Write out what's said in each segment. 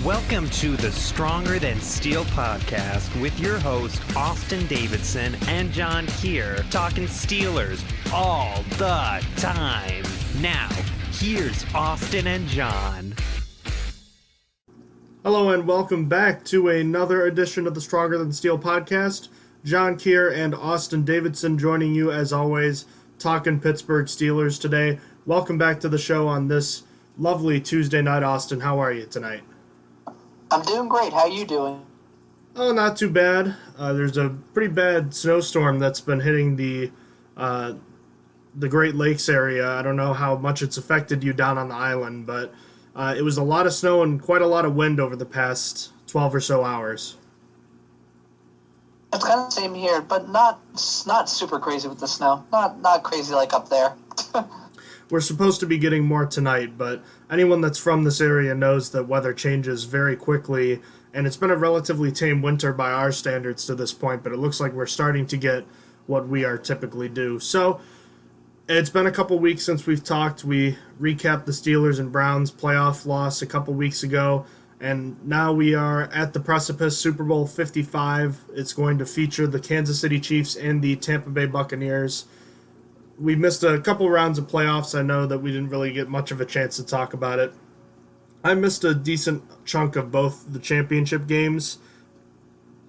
Welcome to the Stronger Than Steel podcast with your host, Austin Davidson and John Keir, talking Steelers all the time. Now, here's Austin and John. Hello and welcome back to another edition of the Stronger Than Steel podcast. John Keir and Austin Davidson joining you as always, talking Pittsburgh Steelers today. Welcome back to the show on this lovely Tuesday night, Austin. How are you tonight? I'm doing great. How are you doing? Oh, not too bad. There's a pretty bad snowstorm that's been hitting the Great Lakes area. I don't know how much it's affected you down on the island, but it was a lot of snow and quite a lot of wind over the past 12 or so hours. It's kind of the same here, but not super crazy with the snow. Not crazy like up there. We're supposed to be getting more tonight, but anyone that's from this area knows that weather changes very quickly, and it's been a relatively tame winter by our standards to this point, but it looks like we're starting to get what we are typically due. So, it's been a couple weeks since we've talked. We recapped the Steelers and Browns playoff loss a couple weeks ago, and now we are at the precipice. Super Bowl 55. It's going to feature the Kansas City Chiefs and the Tampa Bay Buccaneers. We missed a couple rounds of playoffs. I know that we didn't really get much of a chance to talk about it. I missed a decent chunk of both the championship games,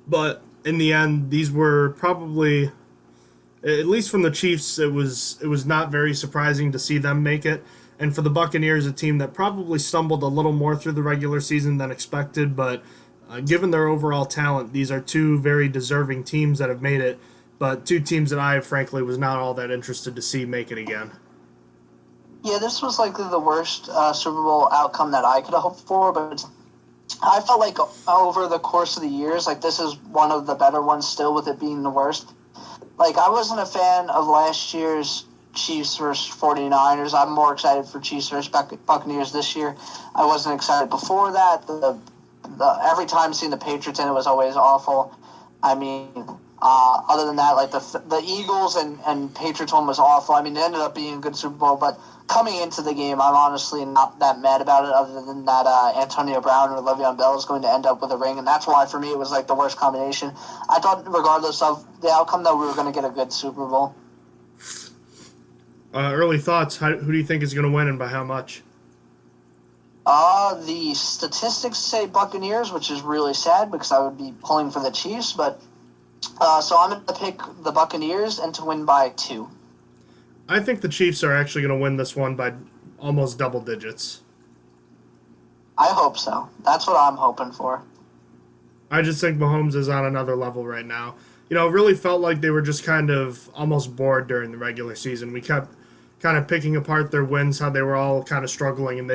but in the end, these were probably, at least from the Chiefs, it was not very surprising to see them make it. And for the Buccaneers, a team that probably stumbled a little more through the regular season than expected, but given their overall talent, these are two very deserving teams that have made it. But two teams that I, frankly, was not all that interested to see make it again. Yeah, this was likely the worst Super Bowl outcome that I could have hoped for, but I felt like over the course of the years, like this is one of the better ones still, with it being the worst. Like, I wasn't a fan of last year's Chiefs versus 49ers. I'm more excited for Chiefs versus Buccaneers this year. I wasn't excited before that. Every time seeing the Patriots in it was always awful. I mean, other than that, like the Eagles and Patriots one was awful. I mean, it ended up being a good Super Bowl, but coming into the game, I'm honestly not that mad about it, other than that Antonio Brown or Le'Veon Bell is going to end up with a ring, and that's why, for me, it was like the worst combination. I thought, regardless of the outcome, though, we were going to get a good Super Bowl. Early thoughts, who do you think is going to win and by how much? The statistics say Buccaneers, which is really sad because I would be pulling for the Chiefs, but so I'm going to pick the Buccaneers and to win by 2. I think the Chiefs are actually going to win this one by almost double digits. I hope so. That's what I'm hoping for. I just think Mahomes is on another level right now. You know, it really felt like they were just kind of almost bored during the regular season. We kept kind of picking apart their wins, how they were all kind of struggling, and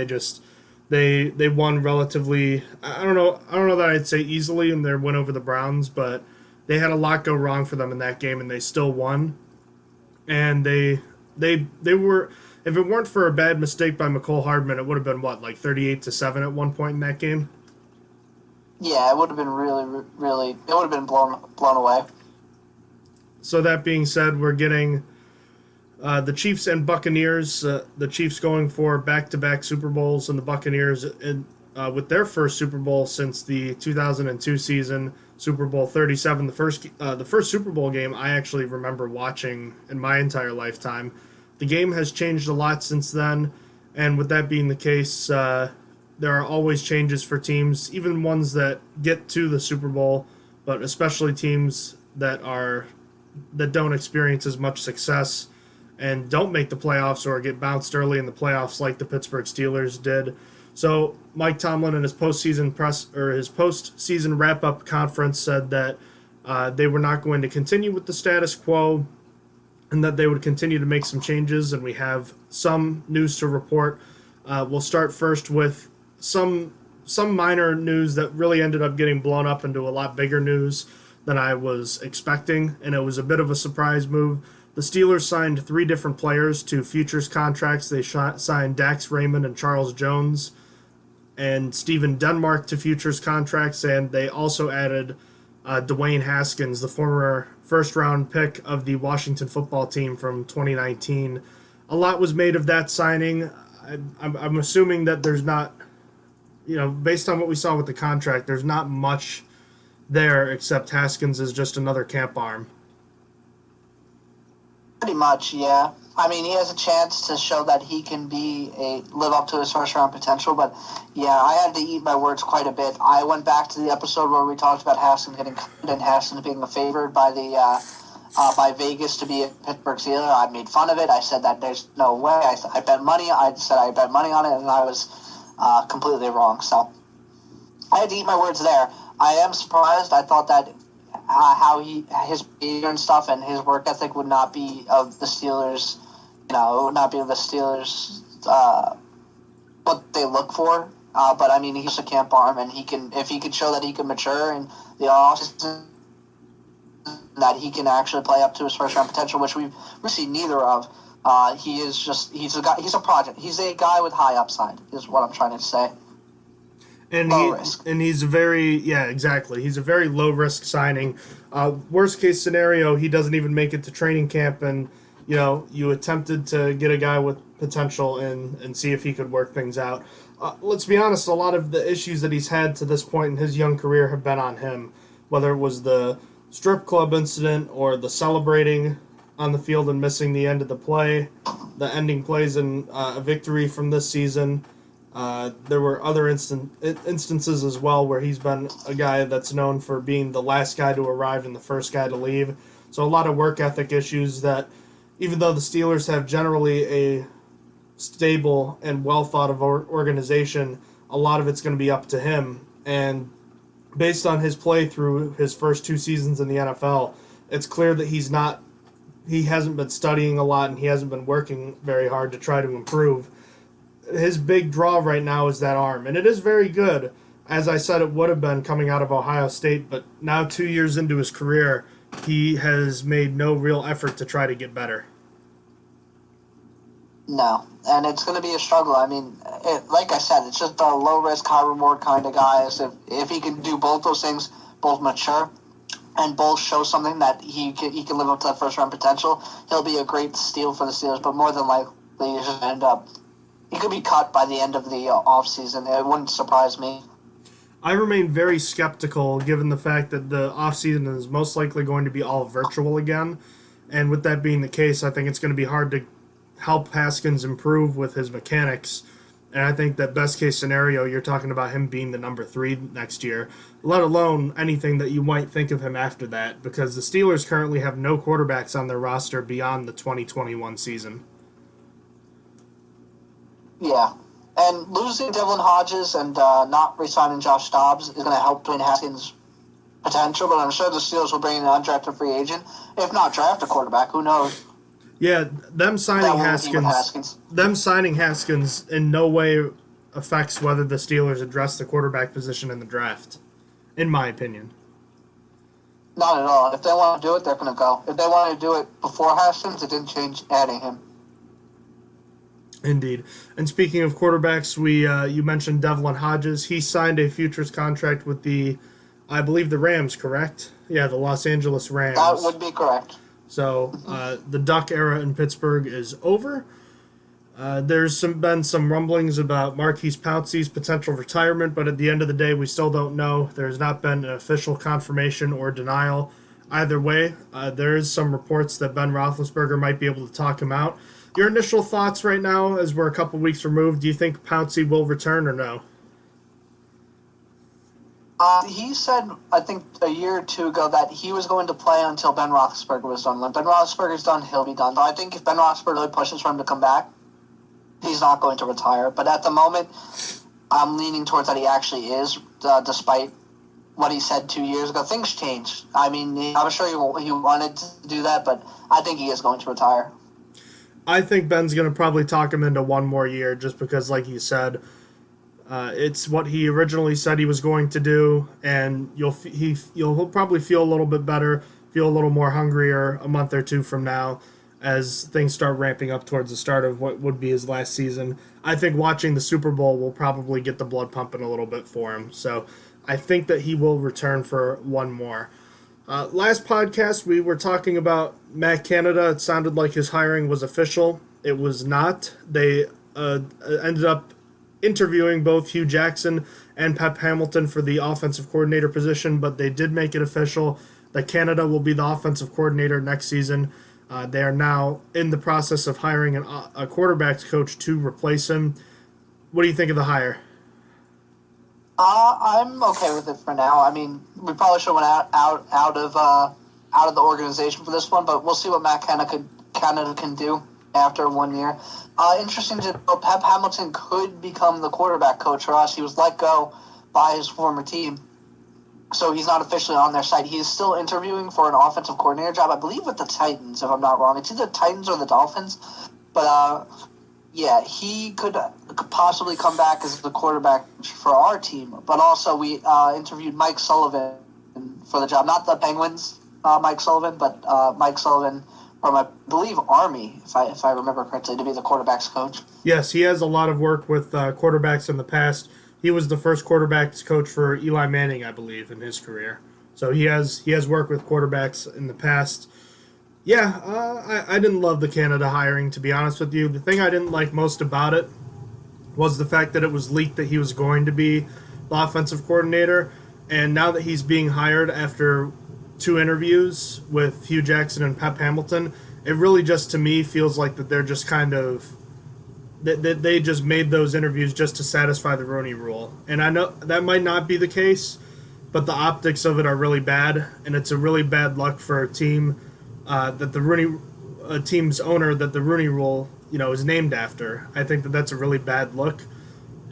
they won relatively, I don't know that I'd say easily in their win over the Browns, but they had a lot go wrong for them in that game, and they still won. And they were, if it weren't for a bad mistake by McCole Hardman, it would have been like 38-7 at one point in that game. Yeah, it would have been really, it would have been blown away. So that being said, we're getting the Chiefs and Buccaneers. The Chiefs going for back-to-back Super Bowls, and the Buccaneers with their first Super Bowl since the 2002 season, Super Bowl 37, the first Super Bowl game I actually remember watching in my entire lifetime. The game has changed a lot since then, and with that being the case, there are always changes for teams, even ones that get to the Super Bowl, but especially teams that don't experience as much success and don't make the playoffs or get bounced early in the playoffs like the Pittsburgh Steelers did. So Mike Tomlin in his postseason wrap-up conference said that they were not going to continue with the status quo and that they would continue to make some changes, and we have some news to report. We'll start first with some minor news that really ended up getting blown up into a lot bigger news than I was expecting, and it was a bit of a surprise move. The Steelers signed 3 different players to futures contracts. They signed Dax Raymond and Charles Jones and Steven Denmark to futures contracts, and they also added Dwayne Haskins, the former first-round pick of the Washington football team from 2019. A lot was made of that signing. I'm assuming that there's not based on what we saw with the contract, there's not much there except Haskins is just another camp arm. Pretty much, yeah. I mean, he has a chance to show that he can live up to his first round potential, but yeah, I had to eat my words quite a bit. I went back to the episode where we talked about Haskins getting cut and Haskins being favored by by Vegas to be a Pittsburgh Steeler. I made fun of it. I said that there's no way. I bet money. I said I bet money on it, and I was completely wrong. So I had to eat my words there. I am surprised. I thought that his behavior and stuff and his work ethic would not be of the Steelers. It would not be of the Steelers what they look for. But I mean, he's a camp arm, and if he can show that he can mature in the offseason, that he can actually play up to his first round potential, which we see neither of. He's a guy. He's a project. He's a guy with high upside, is what I'm trying to say. And he's a exactly. He's a very low risk signing. Worst case scenario, he doesn't even make it to training camp, and you attempted to get a guy with potential and see if he could work things out. Let's be honest, a lot of the issues that he's had to this point in his young career have been on him, whether it was the strip club incident or the celebrating on the field and missing the end of the play, the ending plays in a victory from this season. There were other instances as well where he's been a guy that's known for being the last guy to arrive and the first guy to leave. So a lot of work ethic issues that, even though the Steelers have generally a stable and well thought of organization, a lot of it's going to be up to him. And based on his play through his first 2 seasons in the NFL, it's clear that he hasn't been studying a lot and he hasn't been working very hard to try to improve. His big draw right now is that arm, and it is very good. As I said, it would have been coming out of Ohio State, but now 2 years into his career, he has made no real effort to try to get better. No, and it's going to be a struggle. I mean, like I said, it's just a low-risk, high-reward kind of guy. So if he can do both those things, both mature and both show something that he can live up to that first-round potential, he'll be a great steal for the Steelers, but more than likely he'll just end up. He could be cut by the end of the offseason. It wouldn't surprise me. I remain very skeptical given the fact that the offseason is most likely going to be all virtual again. And with that being the case, I think it's going to be hard to help Haskins improve with his mechanics. And I think that best case scenario, you're talking about him being the number 3 next year, let alone anything that you might think of him after that, because the Steelers currently have no quarterbacks on their roster beyond the 2021 season. Yeah, and losing Devlin Hodges and not re-signing Josh Dobbs is going to help Dwayne Haskins' potential, but I'm sure the Steelers will bring in an undrafted free agent. If not draft a quarterback, who knows? Yeah, them signing Haskins in no way affects whether the Steelers address the quarterback position in the draft, in my opinion. Not at all. If they want to do it, they're going to go. If they want to do it before Haskins, it didn't change adding him. Indeed. And speaking of quarterbacks, you mentioned Devlin Hodges. He signed a futures contract with I believe the Rams, correct? Yeah, the Los Angeles Rams. That would be correct. So the Duck era in Pittsburgh is over. There's been some rumblings about Marquise Pouncey's potential retirement, but at the end of the day, we still don't know. There's not been an official confirmation or denial. Either way, there is some reports that Ben Roethlisberger might be able to talk him out. Your initial thoughts right now, as we're a couple weeks removed, do you think Pouncey will return or no? He said, I think a year or two ago, that he was going to play until Ben Roethlisberger was done. When Ben Roethlisberger's done, he'll be done. So I think if Ben Roethlisberger really pushes for him to come back, he's not going to retire. But at the moment, I'm leaning towards that he actually is, despite what he said 2 years ago. Things change. I mean, I'm sure he wanted to do that, but I think he is going to retire. I think Ben's going to probably talk him into one more year just because, like you said, it's what he originally said he was going to do, and he'll probably feel a little bit better, feel a little more hungrier a month or two from now as things start ramping up towards the start of what would be his last season. I think watching the Super Bowl will probably get the blood pumping a little bit for him, so I think that he will return for one more. Last podcast, we were talking about Matt Canada. It sounded like his hiring was official. It was not. They ended up interviewing both Hugh Jackson and Pep Hamilton for the offensive coordinator position, but they did make it official that Canada will be the offensive coordinator next season. They are now in the process of hiring a quarterback's coach to replace him. What do you think of the hire? I'm okay with it for now. I mean, we probably should have went out of the organization for this one, but we'll see what Matt Canada can do after 1 year. Interesting to know, Pep Hamilton could become the quarterback coach for us. He was let go by his former team, so he's not officially on their side. He is still interviewing for an offensive coordinator job, I believe, with the Titans, if I'm not wrong. It's either Titans or the Dolphins, but yeah, he could possibly come back as the quarterback for our team. But also, we interviewed Mike Sullivan for the job, not the Penguins, Mike Sullivan, but Mike Sullivan from, I believe, Army, if I remember correctly, to be the quarterback's coach. Yes, he has a lot of work with quarterbacks in the past. He was the first quarterback's coach for Eli Manning, I believe, in his career. So he has worked with quarterbacks in the past. Yeah, I didn't love the Canada hiring, to be honest with you. The thing I didn't like most about it was the fact that it was leaked that he was going to be the offensive coordinator. And now that he's being hired after 2 interviews with Hugh Jackson and Pep Hamilton, it really just, to me, feels like that they're just kind of... that they just made those interviews just to satisfy the Rooney Rule. And I know that might not be the case, but the optics of it are really bad, and it's a really bad luck for a team that a team's owner that the Rooney Rule, is named after. I think that that's a really bad look,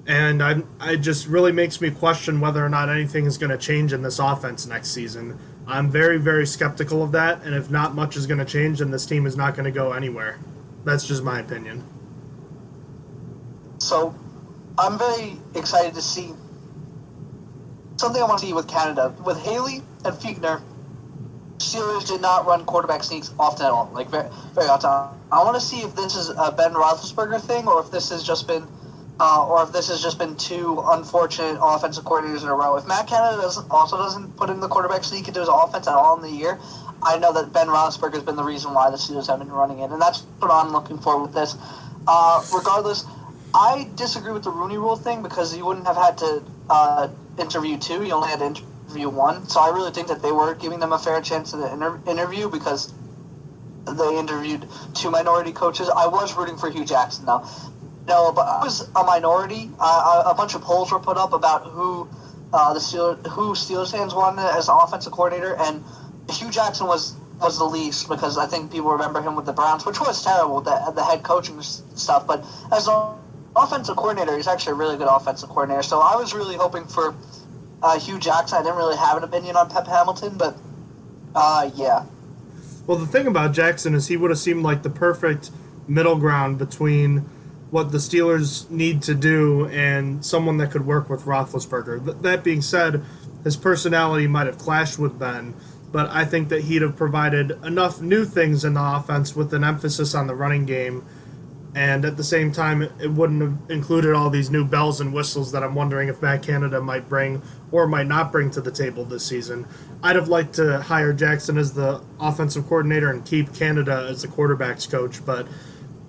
and I just really makes me question whether or not anything is going to change in this offense next season. I'm very, very skeptical of that, and if not much is going to change, then this team is not going to go anywhere. That's just my opinion. So, I'm very excited to see something I want to see with Canada. With Haley and Fichtner, Steelers did not run quarterback sneaks often at all, like very, very often. I want to see if this is a Ben Roethlisberger thing, or if this has just been, 2 unfortunate offensive coordinators in a row. If Matt Canada doesn't put in the quarterback sneak into his offense at all in the year, I know that Ben Roethlisberger has been the reason why the Steelers have been running it, and that's what I'm looking for with this. Regardless, I disagree with the Rooney Rule thing because you wouldn't have had to interview 2. You only had to interview 1. So I really think that they were giving them a fair chance in the interview because they interviewed 2 minority coaches. I was rooting for Hugh Jackson, though. No, but I was a minority. A bunch of polls were put up about who Steelers fans wanted as the offensive coordinator, and Hugh Jackson was the least because I think people remember him with the Browns, which was terrible, the head coaching stuff. But as an offensive coordinator, he's actually a really good offensive coordinator. So I was really hoping for Hugh Jackson. I didn't really have an opinion on Pep Hamilton, but yeah. Well, the thing about Jackson is he would have seemed like the perfect middle ground between what the Steelers need to do and someone that could work with Roethlisberger. That being said, his personality might have clashed with Ben, but I think that he'd have provided enough new things in the offense with an emphasis on the running game, and at the same time, it wouldn't have included all these new bells and whistles that I'm wondering if Matt Canada might bring or might not bring to the table this season. I'd have liked to hire Jackson as the offensive coordinator and keep Canada as the quarterback's coach, but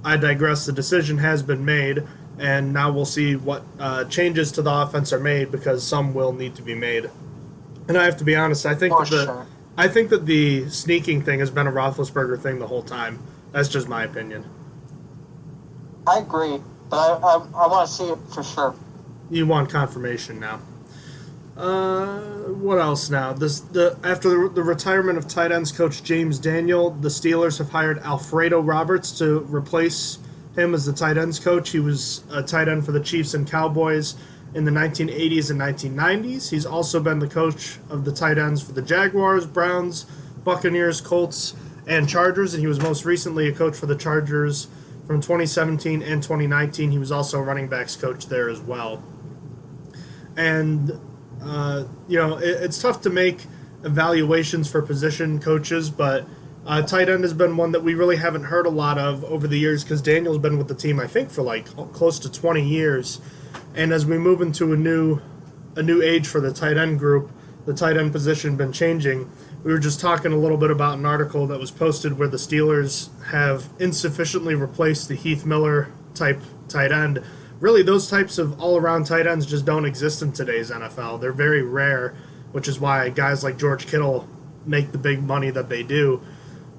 I digress. The decision has been made, and now we'll see what changes to the offense are made because some will need to be made. And I have to be honest, I think that the sneaking thing has been a Roethlisberger thing the whole time. That's just my opinion. I agree, but I want to see it for sure. You want confirmation now. What else now? After the retirement of tight ends coach James Daniel, the Steelers have hired Alfredo Roberts to replace him as the tight ends coach. He was a tight end for the Chiefs and Cowboys in the 1980s and 1990s. He's also been the coach of the tight ends for the Jaguars, Browns, Buccaneers, Colts, and Chargers, and he was most recently a coach for the Chargers from 2017 and 2019. He was also a running backs coach there as well. And it's tough to make evaluations for position coaches, but tight end has been one that we really haven't heard a lot of over the years because Daniel's been with the team, I think, for like close to 20 years. And as we move into a new age for the tight end group, the tight end position been changing. We were just talking a little bit about an article that was posted where the Steelers have insufficiently replaced the Heath Miller type tight end really those types of all-around tight ends just don't exist in today's NFL. They're very rare, which is why guys like George Kittle make the big money that they do.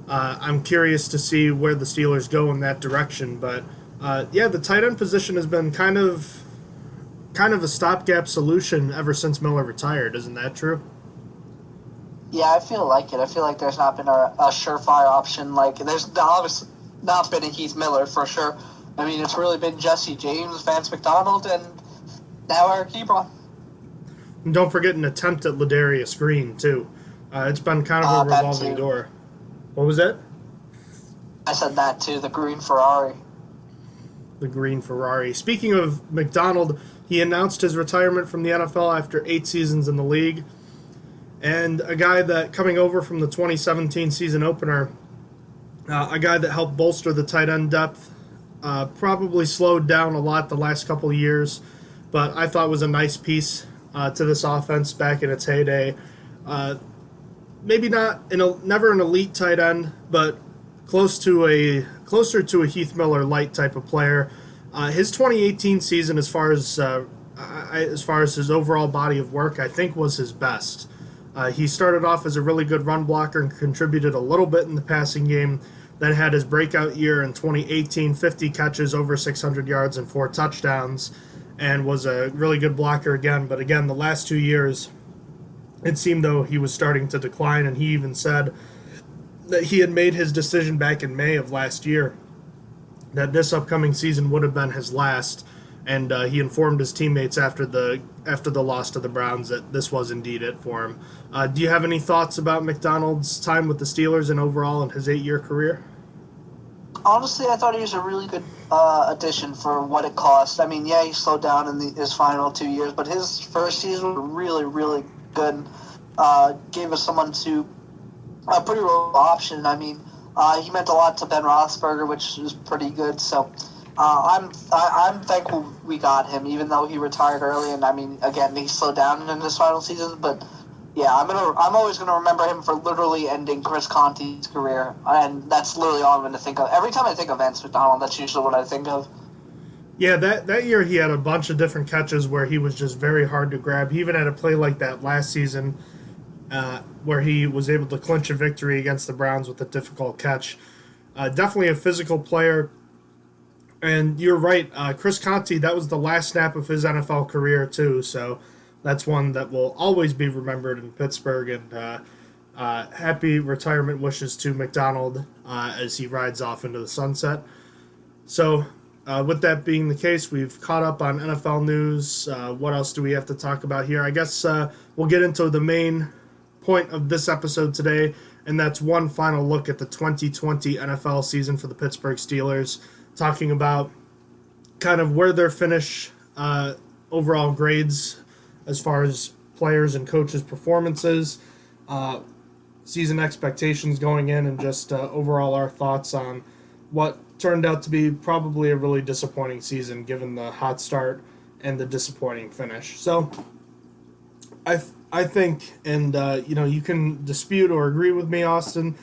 I'm curious to see where the Steelers go in that direction, but the tight end position has been kind of a stopgap solution ever since Miller retired. Isn't that true? Yeah, I feel like it. I feel like there's not been a surefire option. Like, there's obviously not been a Heath Miller for sure. I mean, it's really been Jesse James, Vance McDonald, and now Eric Ebron. And don't forget an attempt at Ladarius Green, too. It's been kind of a revolving door. What was that? I said that, too, the green Ferrari. The green Ferrari. Speaking of McDonald, he announced his retirement from the NFL after 8 seasons in the league. And a guy that, coming over from the 2017 season opener, a guy that helped bolster the tight end depth, probably slowed down a lot the last couple of years, but I thought was a nice piece to this offense back in its heyday. Maybe never an elite tight end, but closer to a Heath Miller light type of player. His 2018 season, as far as his overall body of work, I think was his best. He started off as a really good run blocker and contributed a little bit in the passing game. Then had his breakout year in 2018, 50 catches, over 600 yards, and 4 touchdowns, and was a really good blocker again. But again, the last 2 years, it seemed though he was starting to decline, and he even said that he had made his decision back in May of last year that this upcoming season would have been his last, and he informed his teammates after the loss to the Browns that this was indeed it for him. Do you have any thoughts about McDonald's time with the Steelers and overall in his 8-year career? Honestly, I thought he was a really good addition for what it cost. I mean, yeah, he slowed down in his final 2 years, but his first season was really, really good. Gave us a pretty real option. I mean, he meant a lot to Ben Roethlisberger, which is pretty good. So I'm thankful we got him, even though he retired early. And I mean, again, he slowed down in his final season. But yeah, I'm always gonna remember him for literally ending Chris Conte's career, and that's literally all I'm gonna think of. Every time I think of Vance McDonald, that's usually what I think of. Yeah, that year he had a bunch of different catches where he was just very hard to grab. He even had a play like that last season, where he was able to clinch a victory against the Browns with a difficult catch. Definitely a physical player. And you're right, Chris Conte, that was the last snap of his NFL career too, so that's one that will always be remembered in Pittsburgh. And happy retirement wishes to McDonald as he rides off into the sunset. So with that being the case, we've caught up on NFL news. What else do we have to talk about here? I guess we'll get into the main point of this episode today, and that's one final look at the 2020 NFL season for the Pittsburgh Steelers, talking about kind of where their finish overall grades as far as players and coaches' performances, season expectations going in, and just overall our thoughts on what turned out to be probably a really disappointing season given the hot start and the disappointing finish. So I think, and you can dispute or agree with me, Austin,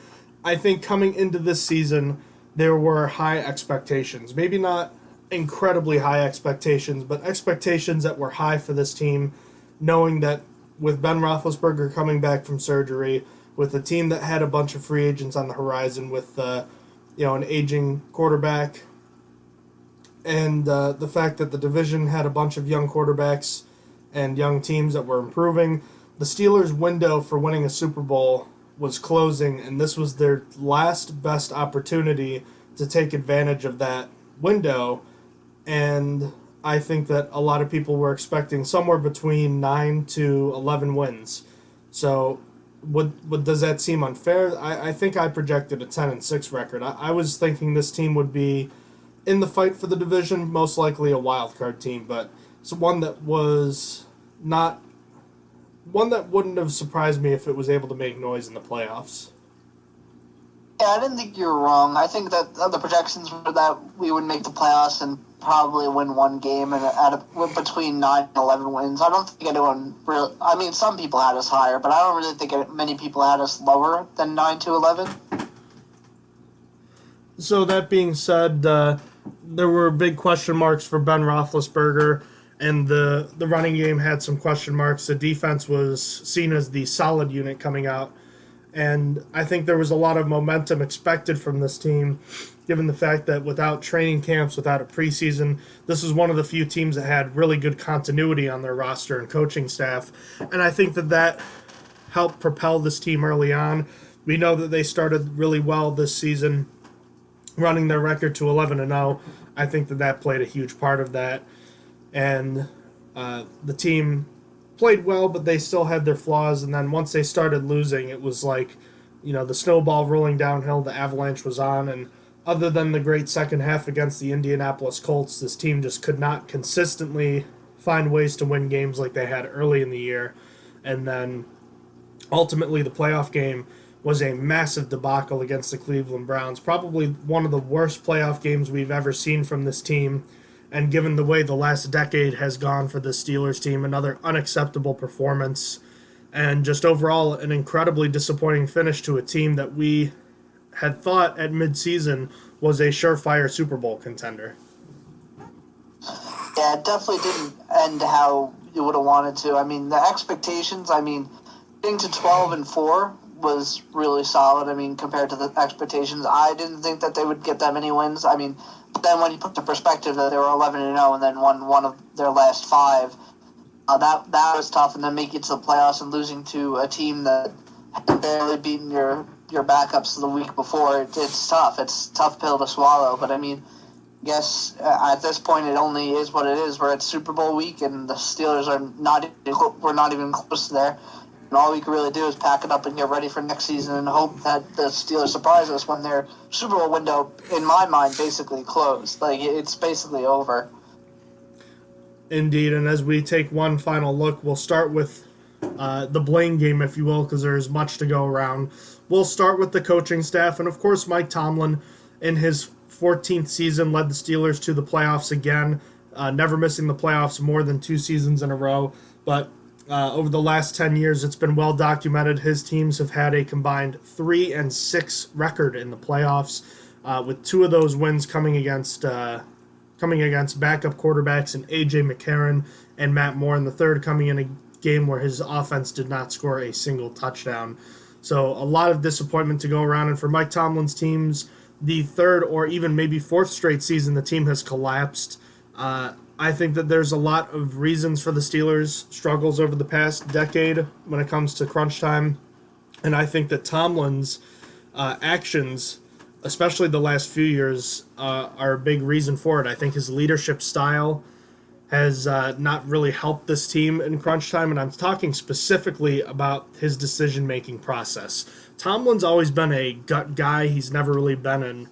I think coming into this season there were high expectations. Maybe not incredibly high expectations, but expectations that were high for this team, knowing that with Ben Roethlisberger coming back from surgery, with a team that had a bunch of free agents on the horizon, with an aging quarterback, and the fact that the division had a bunch of young quarterbacks and young teams that were improving, the Steelers' window for winning a Super Bowl was closing, and this was their last best opportunity to take advantage of that window. And I think that a lot of people were expecting somewhere between 9 to 11 wins. So does that seem unfair? I think I projected a 10-6 record. I was thinking this team would be in the fight for the division, most likely a wild card team, but it's one that wouldn't have surprised me if it was able to make noise in the playoffs. Yeah, I didn't think you were wrong. I think that the projections were that we would make the playoffs and probably win one game and between 9 and 11 wins. I don't think anyone really... I mean, some people had us higher, but I don't really think many people had us lower than 9 to 11. So that being said, there were big question marks for Ben Roethlisberger, and the running game had some question marks. The defense was seen as the solid unit coming out, and I think there was a lot of momentum expected from this team, given the fact that without training camps, without a preseason, this was one of the few teams that had really good continuity on their roster and coaching staff, and I think that helped propel this team early on. We know that they started really well this season, running their record to 11-0. I think that played a huge part of that. And the team played well, but they still had their flaws. And then once they started losing, it was like, the snowball rolling downhill, the avalanche was on. And other than the great second half against the Indianapolis Colts, this team just could not consistently find ways to win games like they had early in the year. And then ultimately the playoff game was a massive debacle against the Cleveland Browns. Probably one of the worst playoff games we've ever seen from this team. And given the way the last decade has gone for the Steelers team, another unacceptable performance. And just overall, an incredibly disappointing finish to a team that we had thought at midseason was a surefire Super Bowl contender. Yeah, it definitely didn't end how you would have wanted to. I mean, the expectations, getting to 12-4 was really solid. Compared to the expectations, I didn't think that they would get that many wins. But then when you put the perspective that they were 11-0 and then won one of their last 5, that was tough. And then making it to the playoffs and losing to a team that had barely beaten your backups the week before, it's tough. It's a tough pill to swallow. But I guess at this point it only is what it is. We're at Super Bowl week and the Steelers we're not even close there. And all we can really do is pack it up and get ready for next season and hope that the Steelers surprise us when their Super Bowl window, in my mind, basically closed. It's basically over. Indeed, and as we take one final look, we'll start with the blame game, if you will, because there's much to go around. We'll start with the coaching staff, and of course Mike Tomlin, in his 14th season, led the Steelers to the playoffs again, never missing the playoffs more than 2 seasons in a row, but over the last 10 years, it's been well documented. His teams have had a combined 3-6 record in the playoffs, with 2 of those wins coming against backup quarterbacks in A.J. McCarron and Matt Moore, and the third coming in a game where his offense did not score a single touchdown. So a lot of disappointment to go around, and for Mike Tomlin's teams, the third or even maybe 4th straight season, the team has collapsed. I think that there's a lot of reasons for the Steelers' struggles over the past decade when it comes to crunch time. And I think that Tomlin's actions, especially the last few years, are a big reason for it. I think his leadership style has not really helped this team in crunch time, and I'm talking specifically about his decision-making process. Tomlin's always been a gut guy. He's never really been an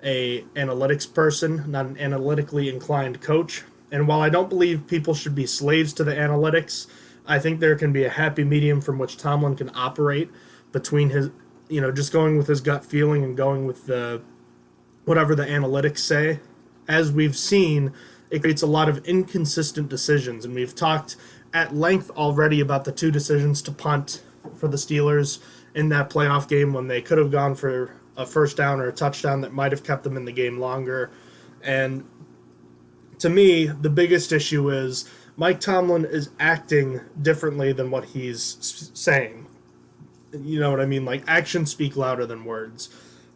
analytics person, not an analytically inclined coach. And while I don't believe people should be slaves to the analytics, I think there can be a happy medium from which Tomlin can operate between his, just going with his gut feeling and going with whatever the analytics say. As we've seen, it creates a lot of inconsistent decisions, and we've talked at length already about the 2 decisions to punt for the Steelers in that playoff game when they could have gone for a first down or a touchdown that might have kept them in the game longer. And to me, the biggest issue is Mike Tomlin is acting differently than what he's saying. You know what I mean? Actions speak louder than words.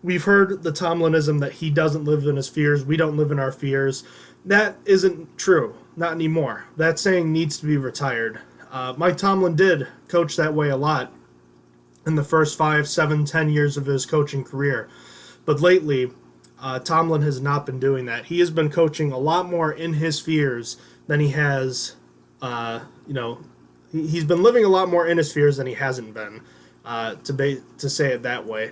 We've heard the Tomlinism that he doesn't live in his fears, we don't live in our fears. That isn't true. Not anymore. That saying needs to be retired. Mike Tomlin did coach that way a lot in the first 5, 7, 10 years of his coaching career. But lately, Tomlin has not been doing that. He has been coaching a lot more in his fears than he has, he's been living a lot more in his fears than he hasn't been, to say it that way.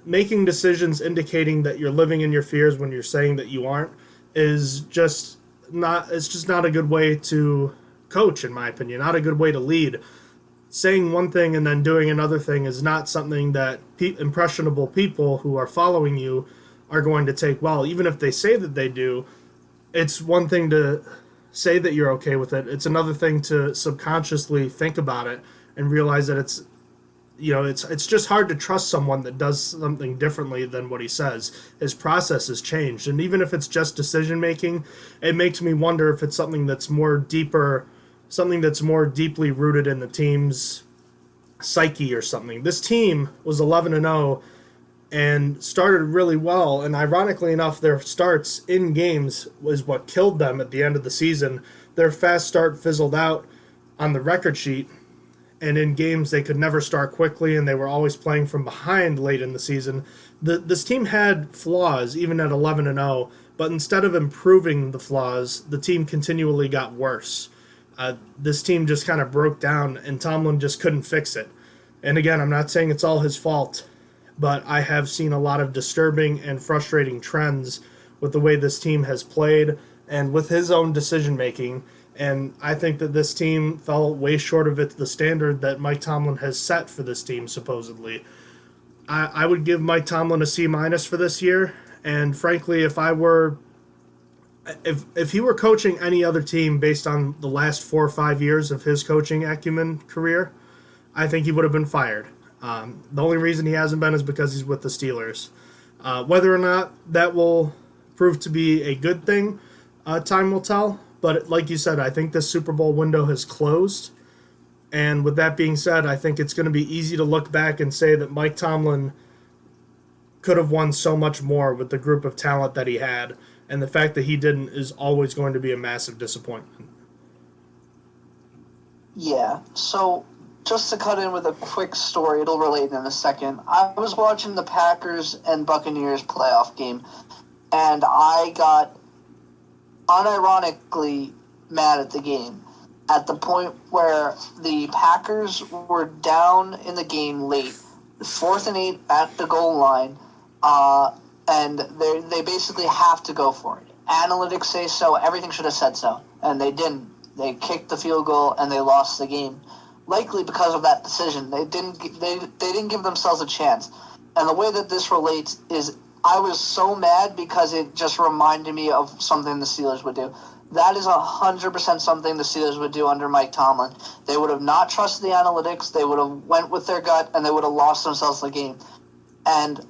Making decisions indicating that you're living in your fears when you're saying that you aren't is just not a good way to coach, in my opinion, not a good way to lead. Saying one thing and then doing another thing is not something that impressionable people who are following you are going to take well. Even if they say that they do, it's one thing to say that you're okay with it. It's another thing to subconsciously think about it and realize that it's just hard to trust someone that does something differently than what he says. His process has changed, and even if it's just decision making, it makes me wonder if it's something that's more deeper, something that's more deeply rooted in the team's psyche or something. This team was 11-0 and started really well, and ironically enough, their starts in games was what killed them at the end of the season. Their fast start fizzled out on the record sheet, and in games they could never start quickly, and they were always playing from behind late in the season. This team had flaws even at 11-0, but instead of improving the flaws, the team continually got worse. This team just kind of broke down, and Tomlin just couldn't fix it. And again, I'm not saying it's all his fault, but I have seen a lot of disturbing and frustrating trends with the way this team has played and with his own decision making. And I think that this team fell way short of the standard that Mike Tomlin has set for this team, supposedly. I would give Mike Tomlin a C- for this year. And frankly, if he were coaching any other team based on the last 4 or 5 years of his coaching acumen career, I think he would have been fired. The only reason he hasn't been is because he's with the Steelers. Whether or not that will prove to be a good thing, time will tell. But like you said, I think this Super Bowl window has closed. And with that being said, I think it's going to be easy to look back and say that Mike Tomlin could have won so much more with the group of talent that he had. And the fact that he didn't is always going to be a massive disappointment. Yeah, so just to cut in with a quick story, it'll relate in a second. I was watching the Packers and Buccaneers playoff game, and I got unironically mad at the game at the point where the Packers were down in the game late, 4th and 8 at the goal line, and they basically have to go for it. Analytics say so. Everything should have said so, and they didn't. They kicked the field goal and they lost the game, likely because of that decision. They didn't give themselves a chance. And the way that this relates is I was so mad because it just reminded me of something the Steelers would do. That is 100% something the Steelers would do under Mike Tomlin. They would have not trusted the analytics. They would have went with their gut, and they would have lost themselves the game. And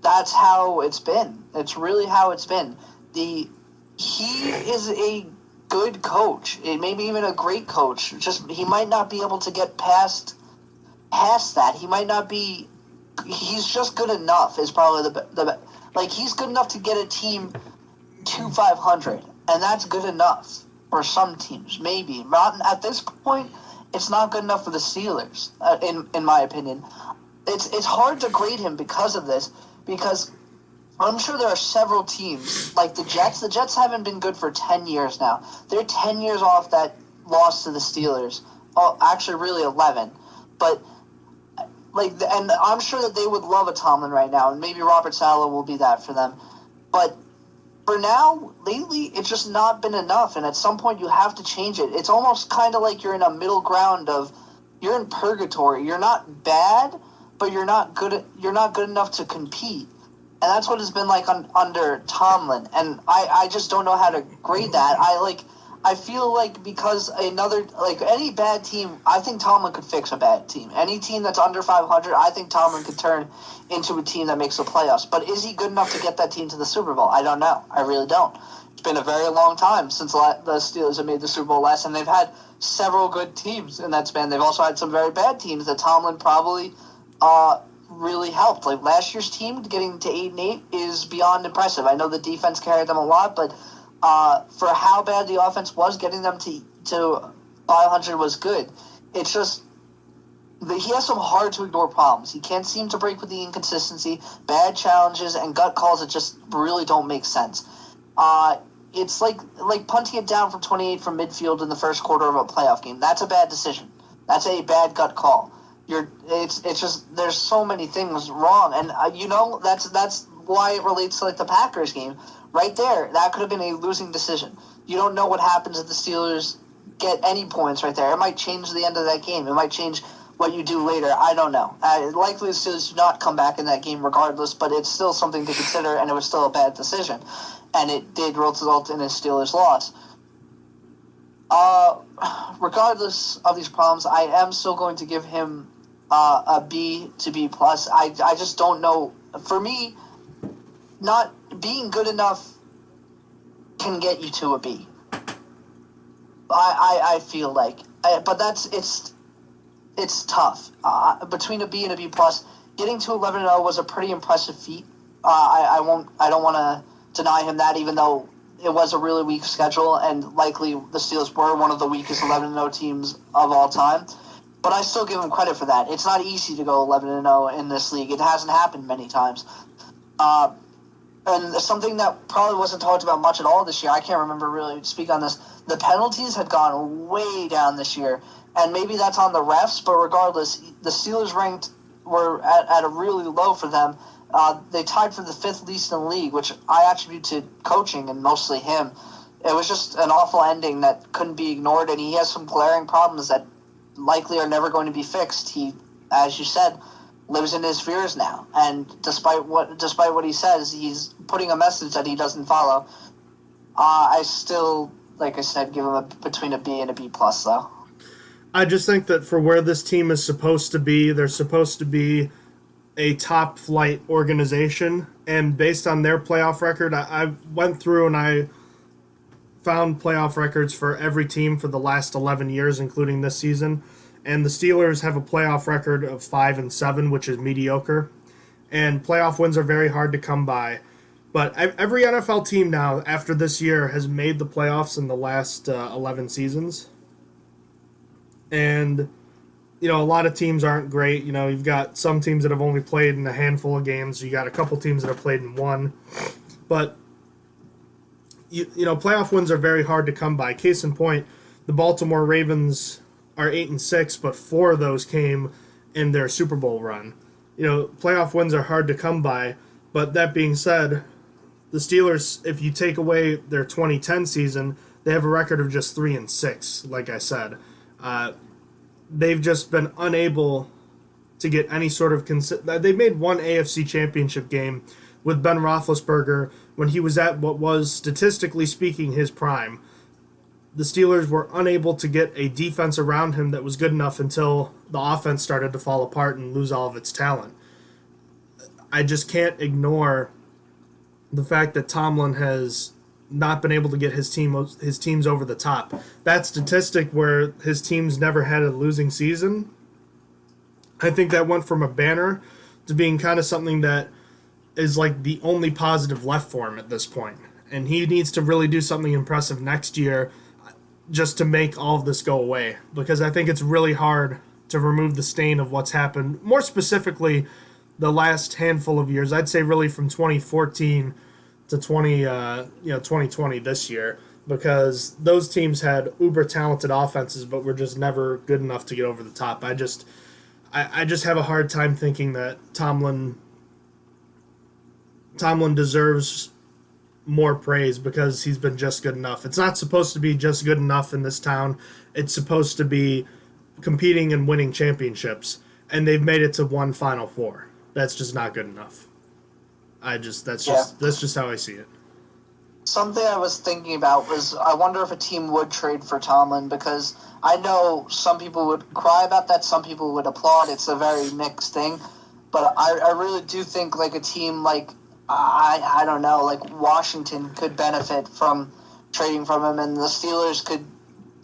that's how it's been. It's really how it's been. He is a good coach, maybe even a great coach. Just he might not be able to get past that. He might not be. He's just good enough. Is probably he's good enough to get a team to 500, and that's good enough for some teams. Maybe not at this point. It's not good enough for the Steelers, in my opinion. It's hard to grade him because of this, because I'm sure there are several teams, like the Jets. The Jets haven't been good for 10 years now. They're 10 years off that loss to the Steelers. Oh, actually, really 11. But, and I'm sure that they would love a Tomlin right now, and maybe Robert Saleh will be that for them. But for now, lately, it's just not been enough, and at some point you have to change it. It's almost kind of like you're in a middle ground of, you're in purgatory. You're not bad, but you're not good enough to compete. And that's what it's been like under Tomlin. And I just don't know how to grade that. I feel like because any bad team, I think Tomlin could fix a bad team. Any team that's under 500, I think Tomlin could turn into a team that makes the playoffs. But is he good enough to get that team to the Super Bowl? I don't know. I really don't. It's been a very long time since the Steelers have made the Super Bowl last, and they've had several good teams in that span. They've also had some very bad teams that Tomlin probably really helped. Like last year's team getting to 8-8 is beyond impressive. I know the defense carried them a lot, but for how bad the offense was, getting them to 500 was good. It's just he has some hard to ignore problems. He can't seem to break with the inconsistency, bad challenges, and gut calls that just really don't make sense. It's like punting it down from 28 from midfield in the first quarter of a playoff game. That's a bad decision. That's a bad gut call. It's just there's so many things wrong, and that's why it relates to the Packers game right there. That could have been a losing decision. You don't know what happens if the Steelers get any points right there. It might change the end of that game. It might change what you do later. I don't know. Likely the Steelers do not come back in that game regardless, but it's still something to consider, and it was still a bad decision, and it did result in a Steelers loss. Regardless of these problems, I am still going to give him a B to B plus. I just don't know. For me, not being good enough can get you to a B. I feel like, but it's tough. Between a B and a B plus, getting to 11-0 was a pretty impressive feat. I don't want to deny him that, even though it was a really weak schedule, and likely the Steelers were one of the weakest 11-0 teams of all time. But I still give him credit for that. It's not easy to go 11-0 in this league. It hasn't happened many times. And something that probably wasn't talked about much at all this year, I can't remember really speak on this, the penalties had gone way down this year. And maybe that's on the refs, but regardless, the Steelers were at a really low for them. They tied for the 5th least in the league, which I attribute to coaching and mostly him. It was just an awful ending that couldn't be ignored, and he has some glaring problems that likely are never going to be fixed. He, as you said, lives in his fears now, and despite what he says, he's putting a message that he doesn't follow. I still, like I said, give him between a B and a B plus, though. I just think that for where this team is supposed to be, they're supposed to be a top flight organization, and based on their playoff record, I went through and I found playoff records for every team for the last 11 years, including this season, and the Steelers have a playoff record of 5-7, which is mediocre, and playoff wins are very hard to come by. But every NFL team now, after this year, has made the playoffs in the last 11 seasons. And, you know, a lot of teams aren't great. You know, you've got some teams that have only played in a handful of games. You got a couple teams that have played in one. But, you know, playoff wins are very hard to come by. Case in point, the Baltimore Ravens are 8-6, but 4 of those came in their Super Bowl run. You know, playoff wins are hard to come by. But that being said, the Steelers, if you take away their 2010 season, they have a record of just 3-6, like I said. They've just been unable to get any sort of they made one AFC championship game with Ben Roethlisberger when he was at what was, statistically speaking, his prime. The Steelers were unable to get a defense around him that was good enough until the offense started to fall apart and lose all of its talent. I just can't ignore the fact that Tomlin has not been able to get his teams over the top. That statistic where his teams never had a losing season, I think that went from a banner to being kind of something that is like the only positive left for him at this point. And he needs to really do something impressive next year just to make all of this go away, because I think it's really hard to remove the stain of what's happened. More specifically, the last handful of years, I'd say really from 2014 to 2020 this year, because those teams had uber talented offenses but were just never good enough to get over the top. I just have a hard time thinking that Tomlin deserves more praise because he's been just good enough. It's not supposed to be just good enough in this town. It's supposed to be competing and winning championships, and they've made it to one Final Four. That's just not good enough. That's just how I see it. Something I was thinking about was I wonder if a team would trade for Tomlin, because I know some people would cry about that, some people would applaud. It's a very mixed thing. But I really do think like a team like, I don't know, like Washington could benefit from trading from him, and the Steelers could,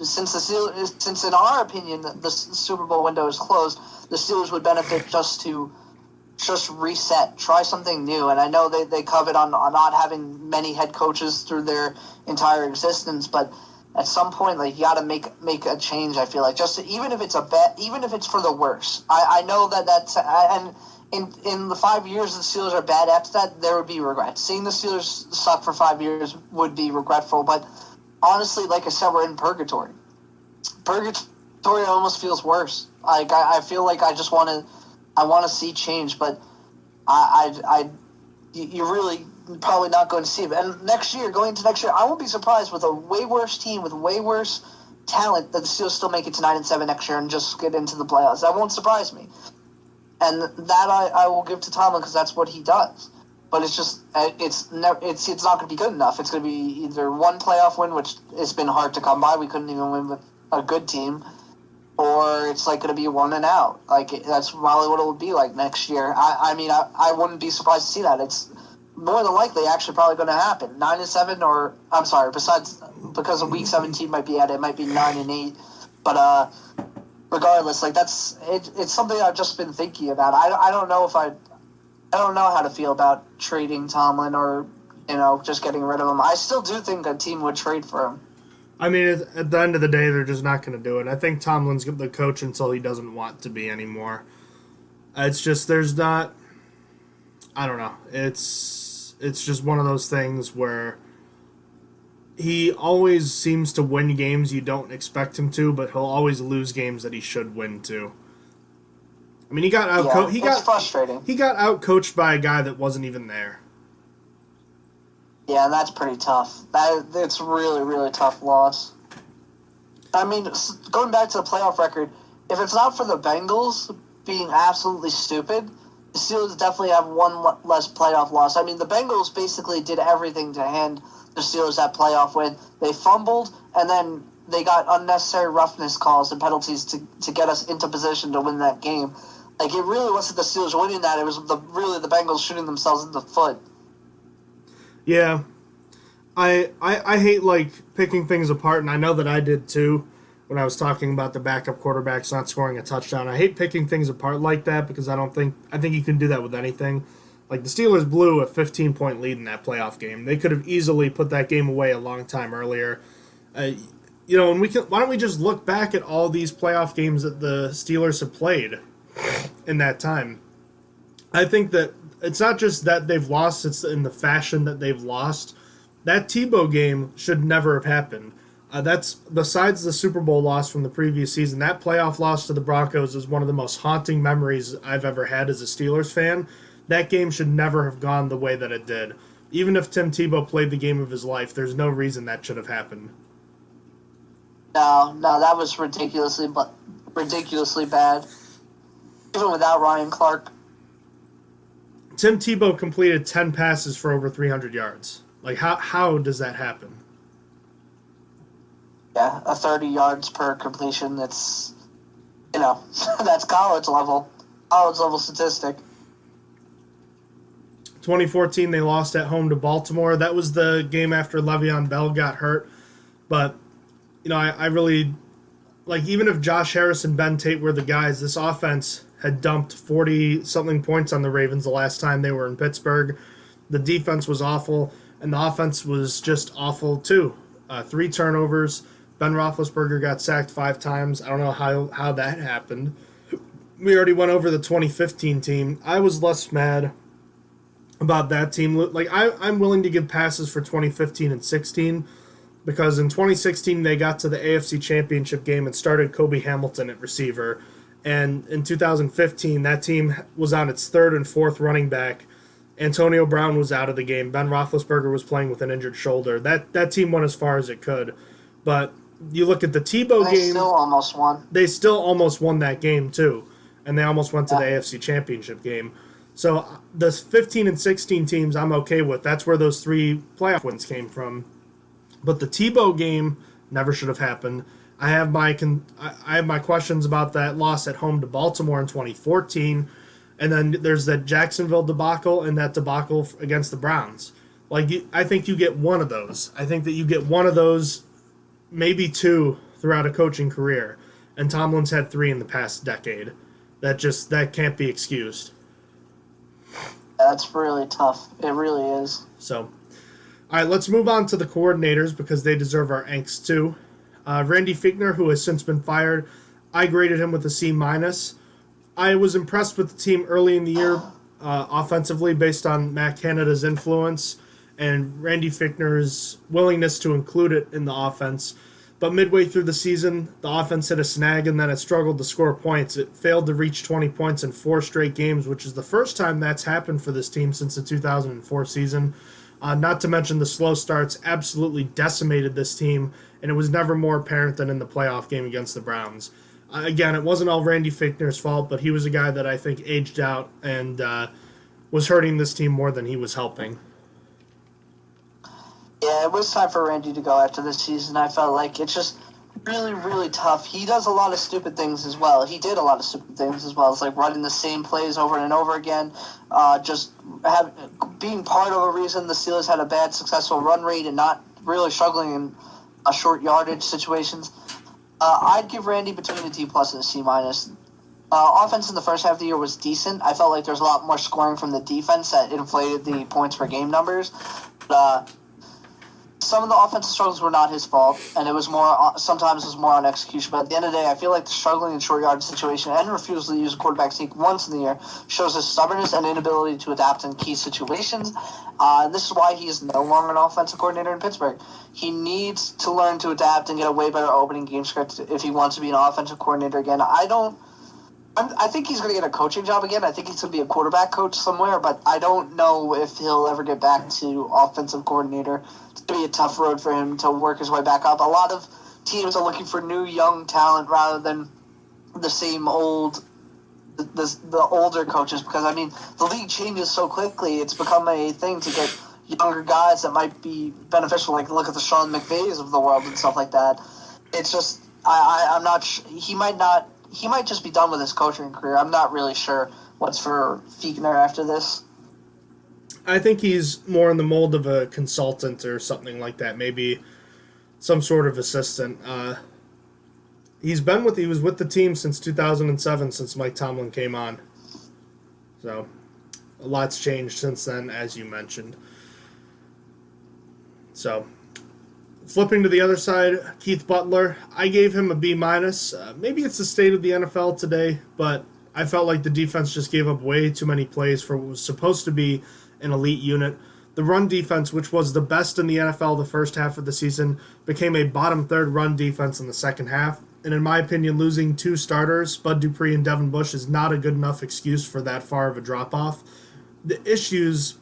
since in our opinion the Super Bowl window is closed, the Steelers would benefit just reset, try something new. And I know they covet on not having many head coaches through their entire existence, but at some point, like, you got to make a change. I feel like even if it's even if it's for the worse. I know and in the 5 years the Steelers are bad after that, there would be regret. Seeing the Steelers suck for 5 years would be regretful. But honestly, like I said, we're in purgatory. Purgatory almost feels worse. Like I feel like I want to see change, but you're really probably not going to see it. And going into next year, I won't be surprised with a way worse team with way worse talent that the Steelers still make it to 9-7 next year and just get into the playoffs. That won't surprise me, and that I will give to Tomlin because that's what he does. But it's just it's not going to be good enough. It's going to be either one playoff win, which has been hard to come by. We couldn't even win with a good team. or it's like going to be 1 and out. Like that's probably what it would be like next year. I mean, I wouldn't be surprised to see that. It's more than likely actually probably going to happen. 9-7, or I'm sorry, besides because of week 17 might be at it might be 9-8, but regardless, like that's it. It's something I've just been thinking about. I don't know I don't know how to feel about trading Tomlin or just getting rid of him. I still do think a team would trade for him. I mean, at the end of the day, they're just not going to do it. I think Tomlin's the coach until he doesn't want to be anymore. It's just there's not. I don't know. It's just one of those things where he always seems to win games you don't expect him to, but he'll always lose games that he should win to. I mean, he got outcoached. It's frustrating. He got outcoached by a guy that wasn't even there. Yeah, and that's pretty tough. It's really, really tough loss. I mean, going back to the playoff record, if it's not for the Bengals being absolutely stupid, the Steelers definitely have one less playoff loss. I mean, the Bengals basically did everything to hand the Steelers that playoff win. They fumbled, and then they got unnecessary roughness calls and penalties to get us into position to win that game. Like, it really wasn't the Steelers winning that. It was really the Bengals shooting themselves in the foot. Yeah. I hate, like, picking things apart, and I know that I did, too, when I was talking about the backup quarterbacks not scoring a touchdown. I hate picking things apart like that because I think you can do that with anything. Like, the Steelers blew a 15-point lead in that playoff game. They could have easily put that game away a long time earlier. And why don't we just look back at all these playoff games that the Steelers have played in that time? I think that it's not just that they've lost, it's in the fashion that they've lost. That Tebow game should never have happened. That's besides the Super Bowl loss from the previous season. That playoff loss to the Broncos is one of the most haunting memories I've ever had as a Steelers fan. That game should never have gone the way that it did. Even if Tim Tebow played the game of his life, there's no reason that should have happened. No, that was ridiculously bad. Even without Ryan Clark. Tim Tebow completed 10 passes for over 300 yards. Like, how does that happen? Yeah, 30 yards per completion. That's college level statistic. 2014, they lost at home to Baltimore. That was the game after Le'Veon Bell got hurt. But, I really, like, even if Josh Harris and Ben Tate were the guys, this offense had dumped 40-something points on the Ravens the last time they were in Pittsburgh. The defense was awful, and the offense was just awful, too. 3 turnovers. Ben Roethlisberger got sacked 5 times. I don't know how that happened. We already went over the 2015 team. I was less mad about that team. Like, I'm willing to give passes for 2015 and 16 because in 2016 they got to the AFC Championship game and started Kobe Hamilton at receiver. And in 2015, that team was on its 3rd and 4th running back. Antonio Brown was out of the game. Ben Roethlisberger was playing with an injured shoulder. That team went as far as it could. But you look at the Tebow game. They still almost won. They still almost won that game, too. And they almost went to the AFC Championship game. So the 15 and 16 teams I'm okay with. That's where those 3 playoff wins came from. But the Tebow game never should have happened. I have my questions about that loss at home to Baltimore in 2014. And then there's that Jacksonville debacle and that debacle against the Browns. Like, I think you get one of those. I think that you get one of those, maybe 2, throughout a coaching career. And Tomlin's had 3 in the past decade. That can't be excused. That's really tough. It really is. So, all right, let's move on to the coordinators because they deserve our angst too. Randy Fichtner, who has since been fired, I graded him with a C-. I was impressed with the team early in the year offensively based on Matt Canada's influence and Randy Fichtner's willingness to include it in the offense. But midway through the season, the offense hit a snag and then it struggled to score points. It failed to reach 20 points in 4 straight games, which is the first time that's happened for this team since the 2004 season. Not to mention the slow starts absolutely decimated this team, and it was never more apparent than in the playoff game against the Browns. Again, it wasn't all Randy Fichtner's fault, but he was a guy that I think aged out and was hurting this team more than he was helping. Yeah, it was time for Randy to go after this season. I felt like it's just really, really tough. He does a lot of stupid things as well. He did a lot of stupid things as well. It's like running the same plays over and over again. Being part of a reason the Steelers had a bad successful run rate and not really struggling in short yardage situations. I'd give Randy between a D plus and a C minus. Offense in the first half of the year was decent. I felt like there was a lot more scoring from the defense that inflated the points per game numbers. But, some of the offensive struggles were not his fault, and sometimes it was more on execution. But at the end of the day, I feel like the struggling in short yardage situation and refusal to use a quarterback sneak once in the year shows his stubbornness and inability to adapt in key situations. And this is why he is no longer an offensive coordinator in Pittsburgh. He needs to learn to adapt and get a way better opening game script if he wants to be an offensive coordinator again. I think he's going to get a coaching job again. I think he's going to be a quarterback coach somewhere, but I don't know if he'll ever get back to offensive coordinator. It's going to be a tough road for him to work his way back up. A lot of teams are looking for new, young talent rather than the same old, the older coaches, because, I mean, the league changes so quickly. It's become a thing to get younger guys that might be beneficial, like look at the Sean McVays of the world and stuff like that. It's just, I'm not he might just be done with his coaching career. I'm not really sure what's for Fiechner after this. I think he's more in the mold of a consultant or something like that, maybe some sort of assistant. He was with the team since 2007, since Mike Tomlin came on. So a lot's changed since then, as you mentioned. So flipping to the other side, Keith Butler, I gave him a B-. Maybe it's the state of the NFL today, but I felt like the defense just gave up way too many plays for what was supposed to be an elite unit. The run defense, which was the best in the NFL the first half of the season, became a bottom third run defense in the second half. And in my opinion, losing two starters, Bud Dupree and Devin Bush, is not a good enough excuse for that far of a drop-off. The issues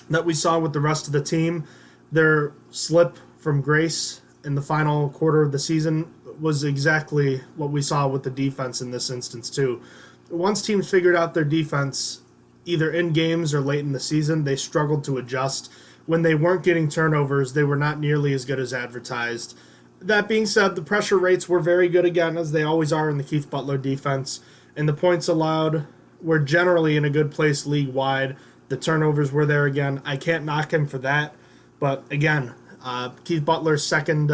that we saw with the rest of the team, their slip from grace in the final quarter of the season, was exactly what we saw with the defense in this instance too. Once teams figured out their defense, either in games or late in the season, they struggled to adjust. When they weren't getting turnovers, they were not nearly as good as advertised. That being said, the pressure rates were very good again, as they always are in the Keith Butler defense, and the points allowed were generally in a good place league-wide. The turnovers were there again. I can't knock him for that, but again, Keith Butler's second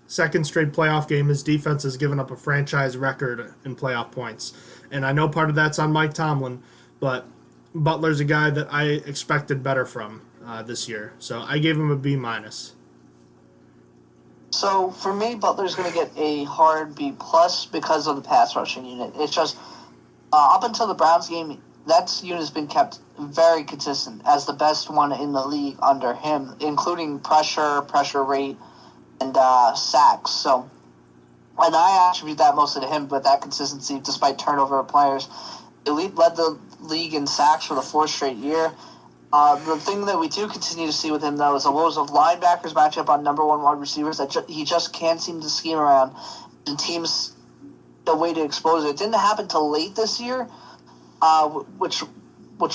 straight playoff game, his defense has given up a franchise record in playoff points. And I know part of that's on Mike Tomlin, but Butler's a guy that I expected better from this year. So I gave him a B-. So for me, Butler's going to get a hard B+ because of the pass rushing unit. It's just, up until the Browns game, that unit has been kept very consistent as the best one in the league under him, including pressure rate, and sacks. So, and I attribute that mostly to him, but that consistency, despite turnover of players. Elite led the league in sacks for the fourth straight year. The thing that we do continue to see with him, though, is the woes of linebackers match up on number one wide receivers that he just can't seem to scheme around. And teams, the way to expose it. It didn't happen till late this year, which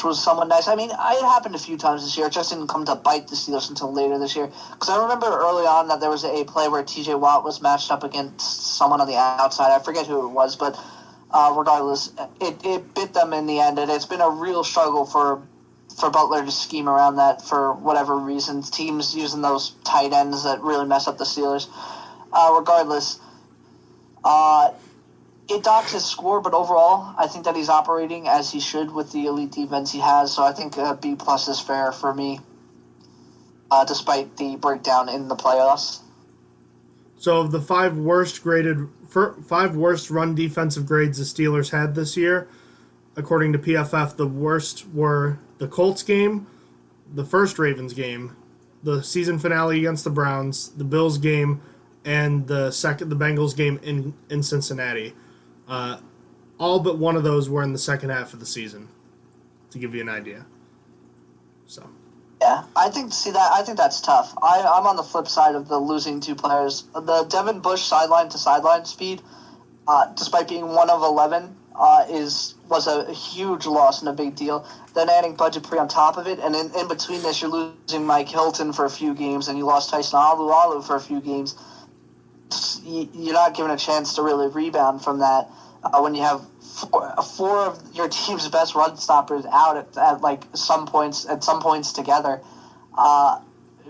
was somewhat nice. I mean, it happened a few times this year. It just didn't come to bite the Steelers until later this year. Because I remember early on that there was a play where T.J. Watt was matched up against someone on the outside. I forget who it was, but regardless, it bit them in the end. And it's been a real struggle for Butler to scheme around that for whatever reasons. Teams using those tight ends that really mess up the Steelers. Regardless, it docks his score, but overall, I think that he's operating as he should with the elite defense he has. So I think a B+ is fair for me, despite the breakdown in the playoffs. So of the five worst run defensive grades the Steelers had this year, according to PFF, the worst were the Colts game, the first Ravens game, the season finale against the Browns, the Bills game, and the Bengals game in Cincinnati. All but one of those were in the second half of the season, to give you an idea. So. Yeah, I think that's tough. I'm on the flip side of the losing two players. The Devin Bush sideline to sideline speed, despite being 1 of 11, was a huge loss and a big deal. Then adding Bud Dupree on top of it, and in between this, you're losing Mike Hilton for a few games, and you lost Tyson Alualu for a few games. you're not given a chance to really rebound from that when you have four of your team's best run stoppers out at like some points together.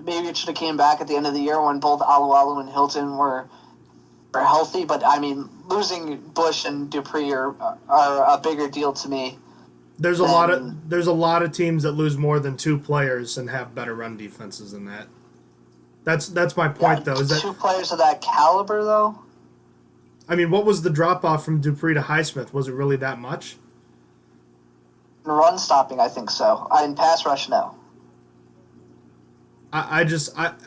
Maybe it should have came back at the end of the year when both Alualu and Hilton were healthy. But I mean, losing Bush and Dupree are a bigger deal to me. There's a lot of teams that lose more than 2 players and have better run defenses than that. That's my point, though. Is that 2 players of that caliber, though? I mean, what was the drop-off from Dupree to Highsmith? Was it really that much? In run stopping, I think so. In pass rush, no.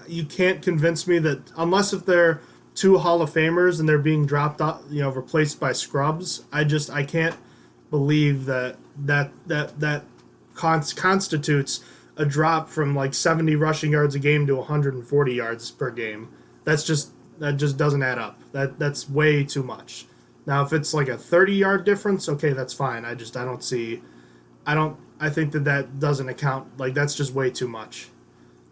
You can't convince me that, unless if they're 2 Hall of Famers and they're being dropped off, replaced by scrubs, I can't believe that constitutes a drop from like 70 rushing yards a game to 140 yards per game. That just doesn't add up. That's way too much. Now, if it's like a 30-yard difference, okay, that's fine. I think that doesn't account. Like, that's just way too much.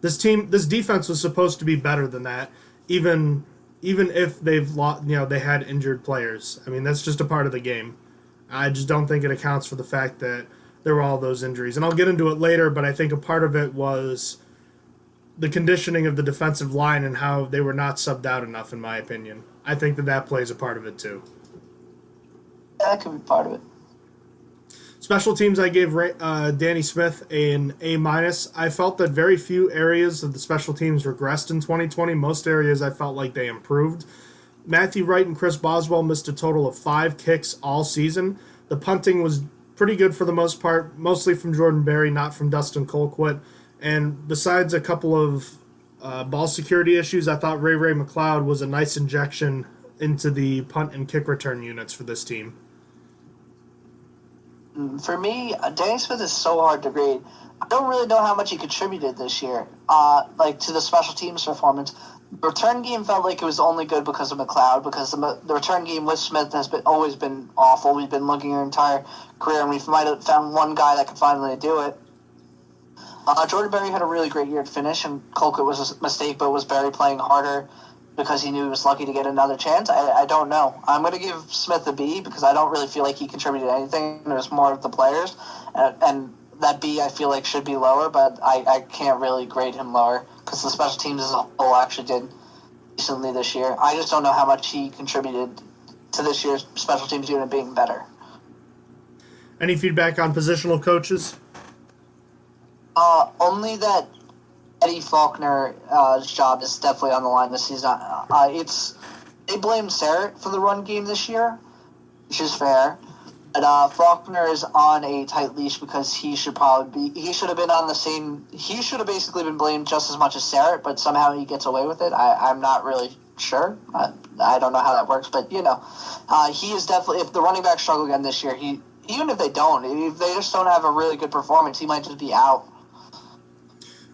This defense was supposed to be better than that, even if they've lost, they had injured players. I mean, that's just a part of the game. I just don't think it accounts for the fact that there were all those injuries. And I'll get into it later, but I think a part of it was the conditioning of the defensive line and how they were not subbed out enough, in my opinion. I think that plays a part of it, too. That could be part of it. Special teams, I gave Danny Smith an A-. I felt that very few areas of the special teams regressed in 2020. Most areas I felt like they improved. Matthew Wright and Chris Boswell missed a total of 5 kicks all season. The punting was pretty good for the most part, mostly from Jordan Berry, not from Dustin Colquitt. And besides a couple of ball security issues, I thought Ray McLeod was a nice injection into the punt and kick return units for this team. For me, Danny Smith is so hard to grade. I don't really know how much he contributed this year, to the special teams performance. The return game felt like it was only good because of McLeod, because the return game with Smith has always been awful. We've been looking our entire career, and we might have found one guy that could finally do it. Jordan Berry had a really great year to finish, and Colquitt was a mistake, but was Berry playing harder because he knew he was lucky to get another chance? I don't know. I'm going to give Smith a B because I don't really feel like he contributed anything. It was more of the players, and that B I feel like should be lower, but I can't really grade him lower because the special teams as a whole actually did decently this year. I just don't know how much he contributed to this year's special teams unit being better. Any feedback on positional coaches? Only that Eddie Faulkner's job is definitely on the line this season. They blamed Sarrett for the run game this year, which is fair. But Faulkner is on a tight leash because he should have basically been blamed just as much as Sarrett, but somehow he gets away with it. I'm not really sure. I don't know how that works, but he is definitely, if the running backs struggle again this year, even if they just don't have a really good performance, he might just be out.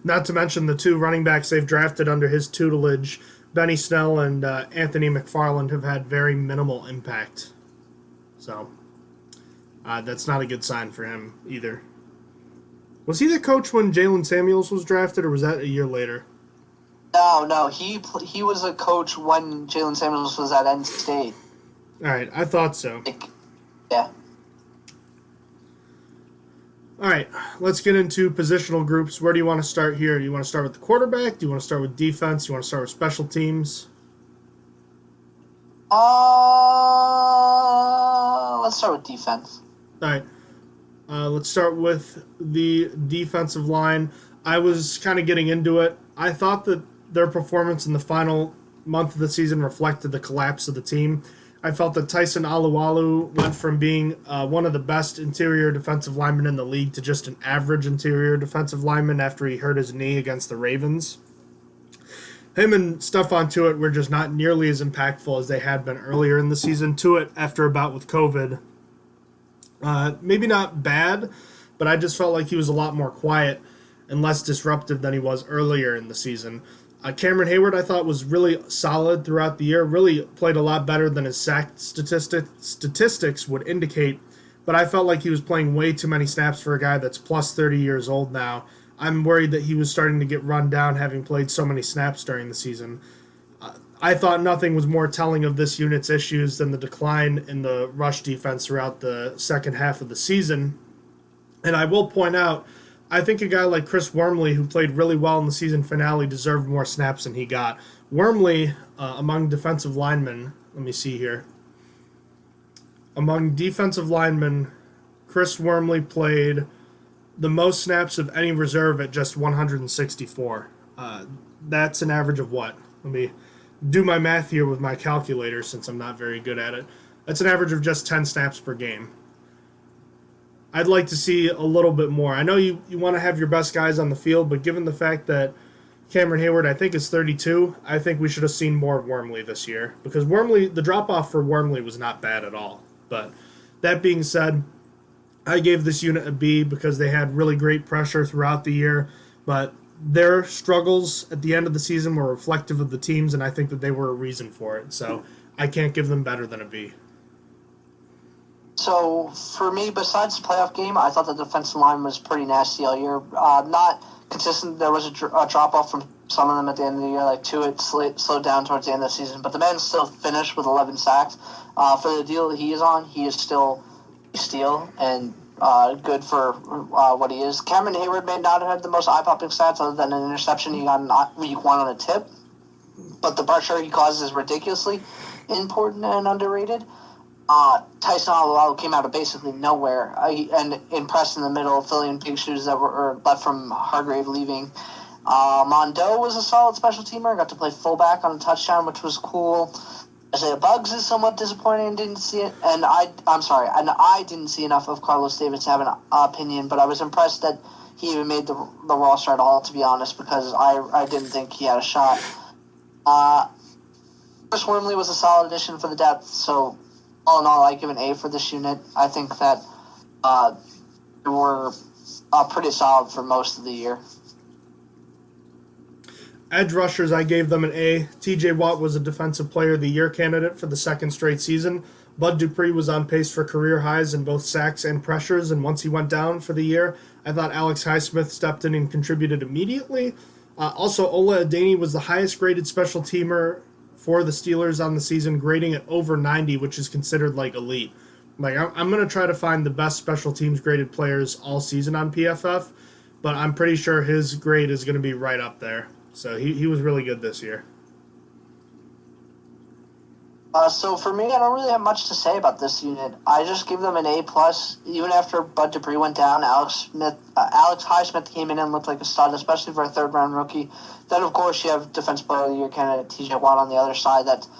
Not to mention the 2 running backs they've drafted under his tutelage, Benny Snell and Anthony McFarland, have had very minimal impact. So that's not a good sign for him either. Was he the coach when Jalen Samuels was drafted, or was that a year later? No, he was a coach when Jalen Samuels was at NC State. All right, I thought so. Yeah. All right, let's get into positional groups. Where do you want to start here? Do you want to start with the quarterback? Do you want to start with defense? Do you want to start with special teams? Let's start with defense. All right. Let's start with the defensive line. I was kind of getting into it. I thought that their performance in the final month of the season reflected the collapse of the team. I felt that Tyson Alualu went from being one of the best interior defensive linemen in the league to just an average interior defensive lineman after he hurt his knee against the Ravens. Him and Stephon Tuitt were just not nearly as impactful as they had been earlier in the season. Tuitt, after a bout with COVID, maybe not bad, but I just felt like he was a lot more quiet and less disruptive than he was earlier in the season. Cameron Hayward, I thought, was really solid throughout the year, really played a lot better than his sack statistics would indicate, but I felt like he was playing way too many snaps for a guy that's plus 30 years old now. I'm worried that he was starting to get run down having played so many snaps during the season. I thought nothing was more telling of this unit's issues than the decline in the rush defense throughout the second half of the season. And I will point out, I think a guy like Chris Wormley, who played really well in the season finale, deserved more snaps than he got. Wormley, among defensive linemen, let me see here. Among defensive linemen, Chris Wormley played the most snaps of any reserve at just 164. That's an average of what? Let me do my math here with my calculator since I'm not very good at it. That's an average of just 10 snaps per game. I'd like to see a little bit more. I know you want to have your best guys on the field, but given the fact that Cameron Hayward, I think, is 32, I think we should have seen more of Wormley this year. Because Wormley, the drop-off for Wormley was not bad at all. But that being said, I gave this unit a B because they had really great pressure throughout the year. But their struggles at the end of the season were reflective of the teams, and I think that they were a reason for it. So I can't give them better than a B. So, for me, besides the playoff game, I thought the defensive line was pretty nasty all year. Not consistent. There was a drop-off from some of them at the end of the year, like Tuitt slowed down towards the end of the season. But the man still finished with 11 sacks. For the deal that he is on, he is still a steal and good for what he is. Cameron Hayward may not have had the most eye-popping stats other than an interception he got in week 1 on a tip. But the pressure he causes is ridiculously important and underrated. Tyson Alualu came out of basically nowhere and impressed in the middle, filling big shoes that were left from Hargrave leaving. Mondo was a solid special teamer, got to play fullback on a touchdown, which was cool. Isaiah Buggs is somewhat disappointing and didn't see it. And I didn't see enough of Carlos Davis to have an opinion, but I was impressed that he even made the roster at all, to be honest, because I didn't think he had a shot. Chris Wormley was a solid addition for the depth, so all in all, I give an A for this unit. I think that they were pretty solid for most of the year. Edge rushers, I gave them an A. TJ Watt was a Defensive Player of the Year candidate for the second straight season. Bud Dupree was on pace for career highs in both sacks and pressures, and once he went down for the year, I thought Alex Highsmith stepped in and contributed immediately. Also, Ola Adeni was the highest graded special teamer for the Steelers on the season, grading at over 90, which is considered like elite. Like, I'm going to try to find the best special teams graded players all season on PFF, but I'm pretty sure his grade is going to be right up there. So he was really good this year. So for me, I don't really have much to say about this unit. I just give them an A+. Even after Bud Dupree went down, Alex Highsmith came in and looked like a stud, especially for a third-round rookie. Then, of course, you have Defensive Player of the Year candidate TJ Watt on the other side that's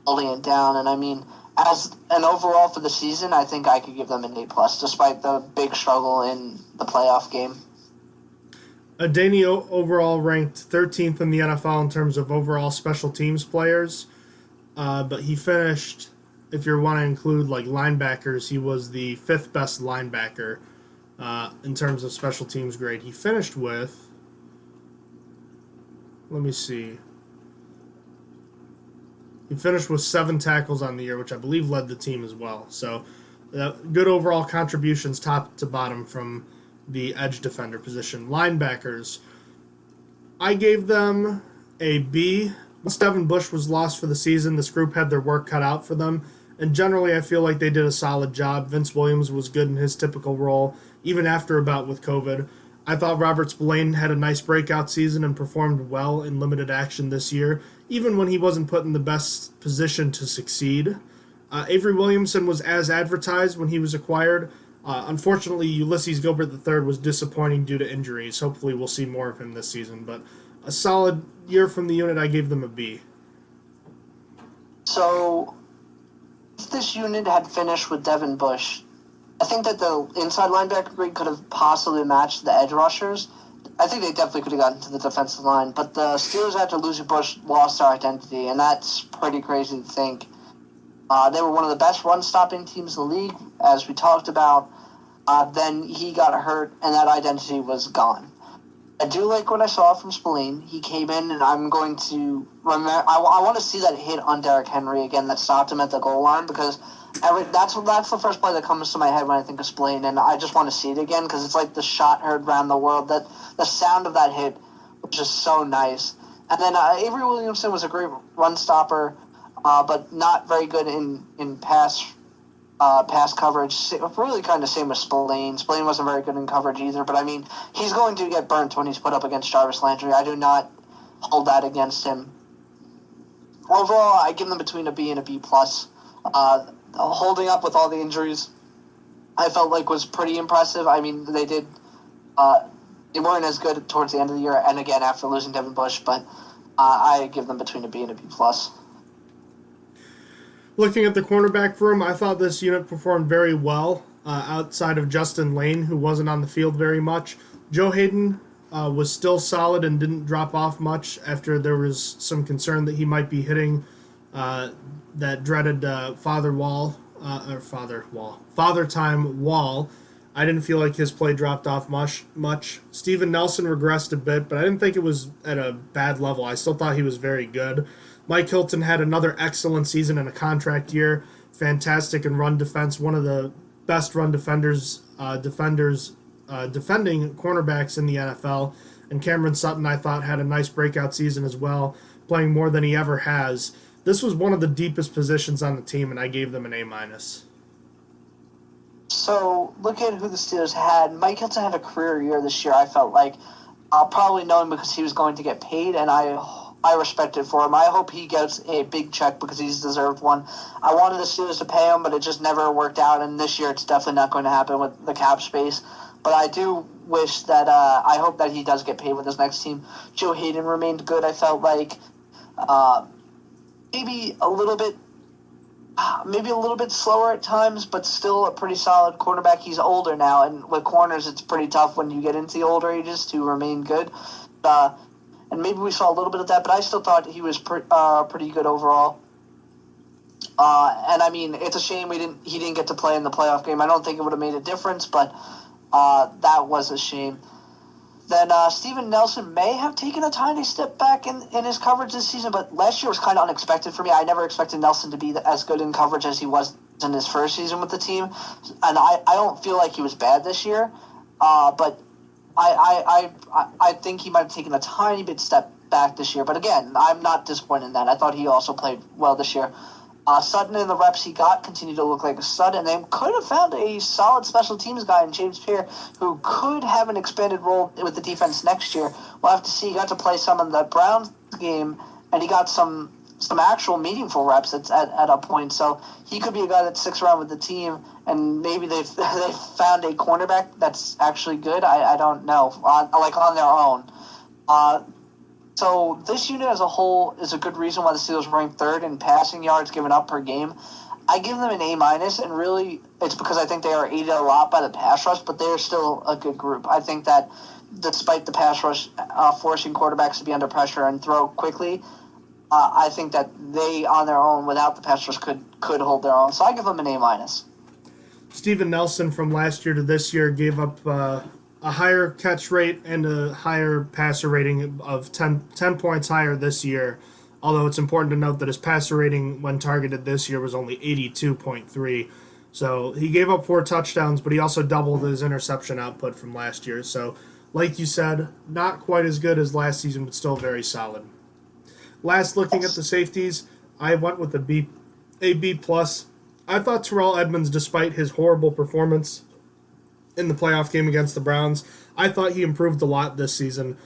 holding it down. And, I mean, as an overall for the season, I think I could give them an A+, despite the big struggle in the playoff game. Adeni overall ranked 13th in the NFL in terms of overall special teams players. But he finished, if you want to include like linebackers, he was the 5th best linebacker in terms of special teams grade. He finished with, let me see, he finished with 7 tackles on the year, which I believe led the team as well. So good overall contributions top to bottom from the edge defender position. Linebackers, I gave them a B. Once Devin Bush was lost for the season, this group had their work cut out for them, and generally I feel like they did a solid job. Vince Williams was good in his typical role, even after a bout with COVID. I thought Robert Spillane had a nice breakout season and performed well in limited action this year, even when he wasn't put in the best position to succeed. Avery Williamson was as advertised when he was acquired. Unfortunately, Ulysses Gilbert III was disappointing due to injuries. Hopefully we'll see more of him this season, but a solid year from the unit. I gave them a B. So, if this unit had finished with Devin Bush, I think that the inside linebacker grade could have possibly matched the edge rushers. I think they definitely could have gotten to the defensive line, but the Steelers, after losing Bush, lost their identity, and that's pretty crazy to think. They were one of the best run-stopping teams in the league, as we talked about. Then he got hurt, and that identity was gone. I do like what I saw from Spillane. He came in, and I'm going to remember. I want to see that hit on Derrick Henry again that stopped him at the goal line, because that's the first play that comes to my head when I think of Spillane, and I just want to see it again because it's like the shot heard around the world. That the sound of that hit was just so nice, And then Avery Williamson was a great run stopper, but not very good in pass coverage. Really kind of same with Spillane. Spillane wasn't very good in coverage either, but I mean, he's going to get burnt when he's put up against Jarvis Landry. I do not hold that against him. Overall, I give them between a B and a B+. Holding up with all the injuries, I felt like was pretty impressive. I mean, they weren't as good towards the end of the year, and again after losing Devin Bush, but I give them between a B and a B+. Looking at the cornerback room, I thought this unit performed very well outside of Justin Lane, who wasn't on the field very much. Joe Hayden was still solid and didn't drop off much after there was some concern that he might be hitting that dreaded father time wall. I didn't feel like his play dropped off much. Steven Nelson regressed a bit, but I didn't think it was at a bad level. I still thought he was very good. Mike Hilton had another excellent season in a contract year. Fantastic in run defense. One of the best run defending cornerbacks in the NFL. And Cameron Sutton, I thought, had a nice breakout season as well, playing more than he ever has. This was one of the deepest positions on the team, and I gave them an A-. So, look at who the Steelers had. Mike Hilton had a career year this year, I felt like. Probably knowing because he was going to get paid, and I respect it for him. I hope he gets a big check because he's deserved one. I wanted the Steelers to pay him, but it just never worked out, and this year it's definitely not going to happen with the cap space. But I do wish that I hope that he does get paid with his next team. Joe Hayden remained good, I felt like. Maybe a little bit slower at times, but still a pretty solid quarterback. He's older now, and with corners, it's pretty tough when you get into the older ages to remain good. And maybe we saw a little bit of that, but I still thought he was pretty good overall. And I mean, it's a shame he didn't get to play in the playoff game. I don't think it would have made a difference, but that was a shame. Then Steven Nelson may have taken a tiny step back in his coverage this season, but last year was kind of unexpected for me. I never expected Nelson to be as good in coverage as he was in his first season with the team, and I don't feel like he was bad this year, but I think he might have taken a tiny bit step back this year. But again, I'm not disappointed in that. I thought he also played well this year. Sutton and the reps he got continued to look like a stud, and they could have found a solid special teams guy in James Pierre who could have an expanded role with the defense next year. We'll have to see. He got to play some in the Browns game, and he got some actual meaningful reps at a point. So he could be a guy that sticks around with the team, and maybe they've found a cornerback that's actually good. I don't know, on their own. So this unit as a whole is a good reason why the Steelers rank third in passing yards given up per game. I give them an A-, and really it's because I think they are aided a lot by the pass rush, but they're still a good group. I think that despite the pass rush forcing quarterbacks to be under pressure and throw quickly, I think that they, on their own, without the pass rush, could hold their own. So I give them an A-. Steven Nelson from last year to this year gave up a higher catch rate and a higher passer rating of 10 points higher this year, although it's important to note that his passer rating when targeted this year was only 82.3. So he gave up 4 touchdowns, but he also doubled his interception output from last year. So, like you said, not quite as good as last season, but still very solid. Last, looking at the safeties, I went with a B+. I thought Terrell Edmonds, despite his horrible performance in the playoff game against the Browns, I thought he improved a lot this season.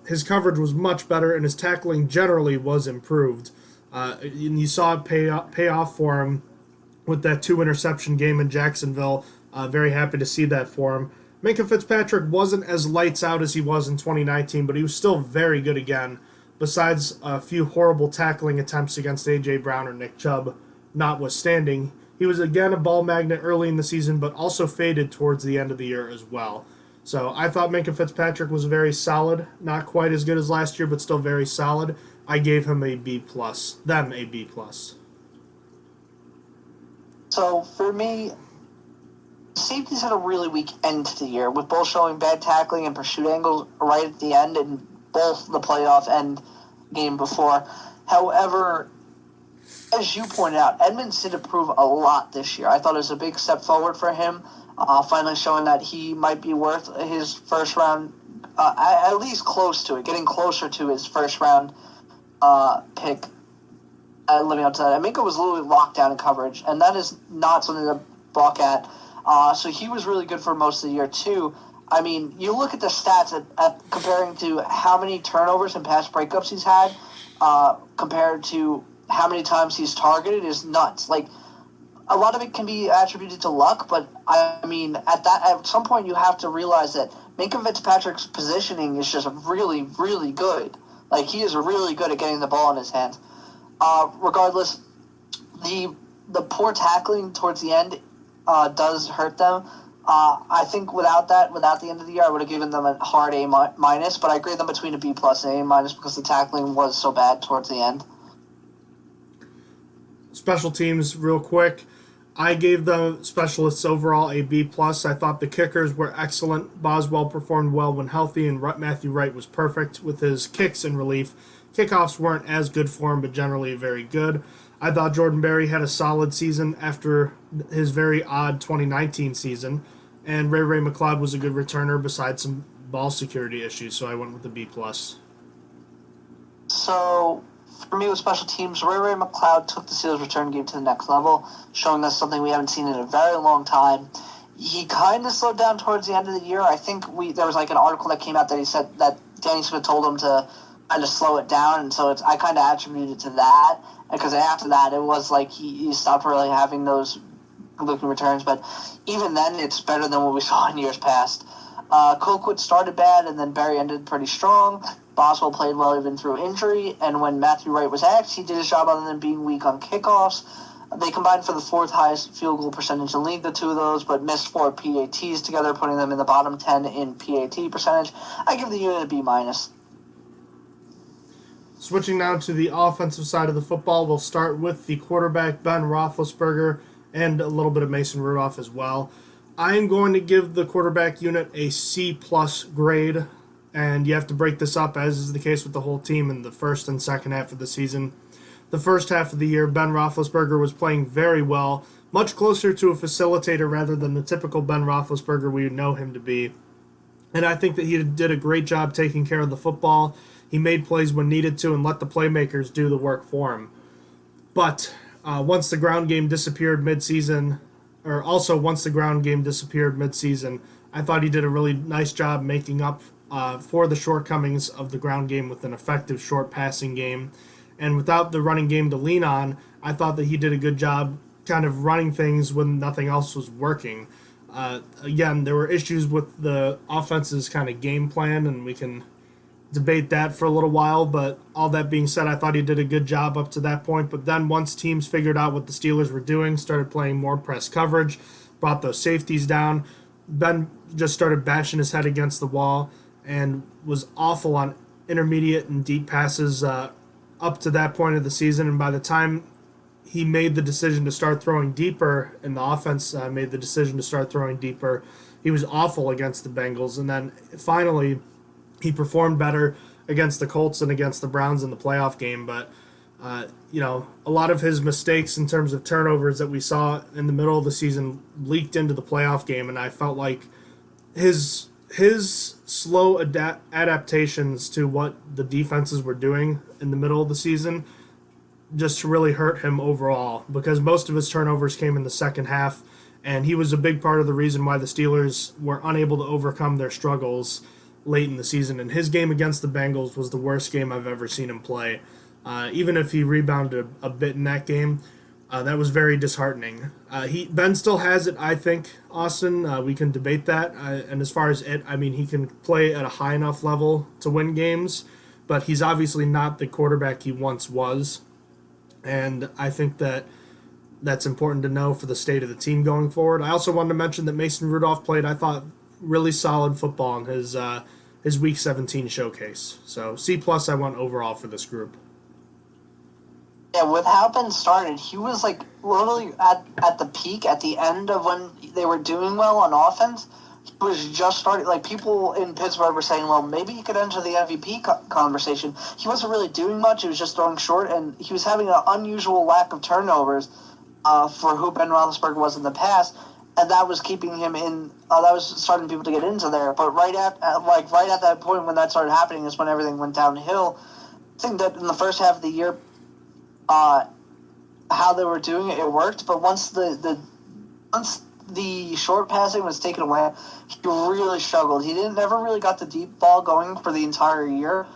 His coverage was much better, and his tackling generally was improved. And you saw it pay off for him with that 2-interception game in Jacksonville. Very happy to see that for him. Minkah Fitzpatrick wasn't as lights out as he was in 2019, but he was still very good again, besides a few horrible tackling attempts against A.J. Brown or Nick Chubb notwithstanding. He was again a ball magnet early in the season, but also faded towards the end of the year as well. So I thought Minkah Fitzpatrick was very solid. Not quite as good as last year, but still very solid. I gave him a B+. Them a B+. So for me, safeties had a really weak end to the year, with both showing bad tackling and pursuit angles right at the end in both the playoff and game before. However, as you pointed out, Edmonds did improve a lot this year. I thought it was a big step forward for him, finally showing that he might be worth his first-round at least close to it, getting closer to his first round pick. Living up to that, Minka was literally locked down in coverage, and that is not something to balk at. So he was really good for most of the year too. I mean, you look at the stats at comparing to how many turnovers and pass breakups he's had, compared to how many times he's targeted is nuts. Like, a lot of it can be attributed to luck, but I mean, at some point you have to realize that Minka Fitzpatrick's positioning is just really, really good. Like, he is really good at getting the ball in his hands. Regardless, the poor tackling towards the end does hurt them. I think without the end of the year, I would have given them a hard A minus, but I grade them between a B plus and A minus because the tackling was so bad towards the end. Special teams, real quick. I gave the specialists overall a B plus. I thought the kickers were excellent. Boswell performed well when healthy, and Matthew Wright was perfect with his kicks in relief. Kickoffs weren't as good for him, but generally very good. I thought Jordan Berry had a solid season after his very odd 2019 season, and Ray McLeod was a good returner besides some ball security issues, so I went with the B plus. So, for me with special teams, Ray McLeod took the Steelers' return game to the next level, showing us something we haven't seen in a very long time. He kind of slowed down towards the end of the year. I think there was like an article that came out that he said that Danny Smith told him to kind of slow it down, and so I kind of attributed it to that, because after that it was like he stopped really having those looking returns, but even then it's better than what we saw in years past. Colquitt started bad, and then Berry ended pretty strong. Boswell played well even through injury, and when Matthew Wright was axed, he did his job other than being weak on kickoffs. They combined for the fourth highest field goal percentage in the league, the two of those, but missed 4 PATs together, putting them in the bottom 10 in PAT percentage. I give the unit a B minus. Switching now to the offensive side of the football, we'll start with the quarterback, Ben Roethlisberger, and a little bit of Mason Rudolph as well. I am going to give the quarterback unit a C-plus grade, and you have to break this up, as is the case with the whole team, in the first and second half of the season. The first half of the year, Ben Roethlisberger was playing very well, much closer to a facilitator rather than the typical Ben Roethlisberger we know him to be. And I think that he did a great job taking care of the football. He made plays when needed to and let the playmakers do the work for him. But once the ground game disappeared mid-season, I thought he did a really nice job making up for the shortcomings of the ground game with an effective short passing game. And without the running game to lean on, I thought that he did a good job kind of running things when nothing else was working. Again, there were issues with the offense's kind of game plan, and we can debate that for a little while, but all that being said, I thought he did a good job up to that point. But then once teams figured out what the Steelers were doing, started playing more press coverage, brought those safeties down, Ben just started bashing his head against the wall and was awful on intermediate and deep passes up to that point of the season. And by the time he made the decision to start throwing deeper, and the offense made the decision to start throwing deeper, he was awful against the Bengals. And then finally he performed better against the Colts and against the Browns in the playoff game. But, a lot of his mistakes in terms of turnovers that we saw in the middle of the season leaked into the playoff game. And I felt like his slow adaptations to what the defenses were doing in the middle of the season just really hurt him overall, because most of his turnovers came in the second half, and he was a big part of the reason why the Steelers were unable to overcome their struggles late in the season. And his game against the Bengals was the worst game I've ever seen him play. Even if he rebounded a bit in that game, that was very disheartening. Ben still has it, I think, Austin. We can debate that. And as far as it, I mean, he can play at a high enough level to win games, but he's obviously not the quarterback he once was. And I think that's important to know for the state of the team going forward. I also wanted to mention that Mason Rudolph played, I thought, really solid football in his Week 17 showcase. So C+ I went overall for this group. Yeah, with how Ben started, he was like literally at the peak at the end of when they were doing well on offense. He was just starting. Like, people in Pittsburgh were saying, well, maybe he could enter the MVP conversation. He wasn't really doing much. He was just throwing short, and he was having an unusual lack of turnovers for who Ben Roethlisberger was in the past. and that was keeping him in. That was starting people to get into there. But right at that point when that started happening is when everything went downhill. I think that in the first half of the year, how they were doing it worked. But once the short passing was taken away, he really struggled. He never really got the deep ball going for the entire year,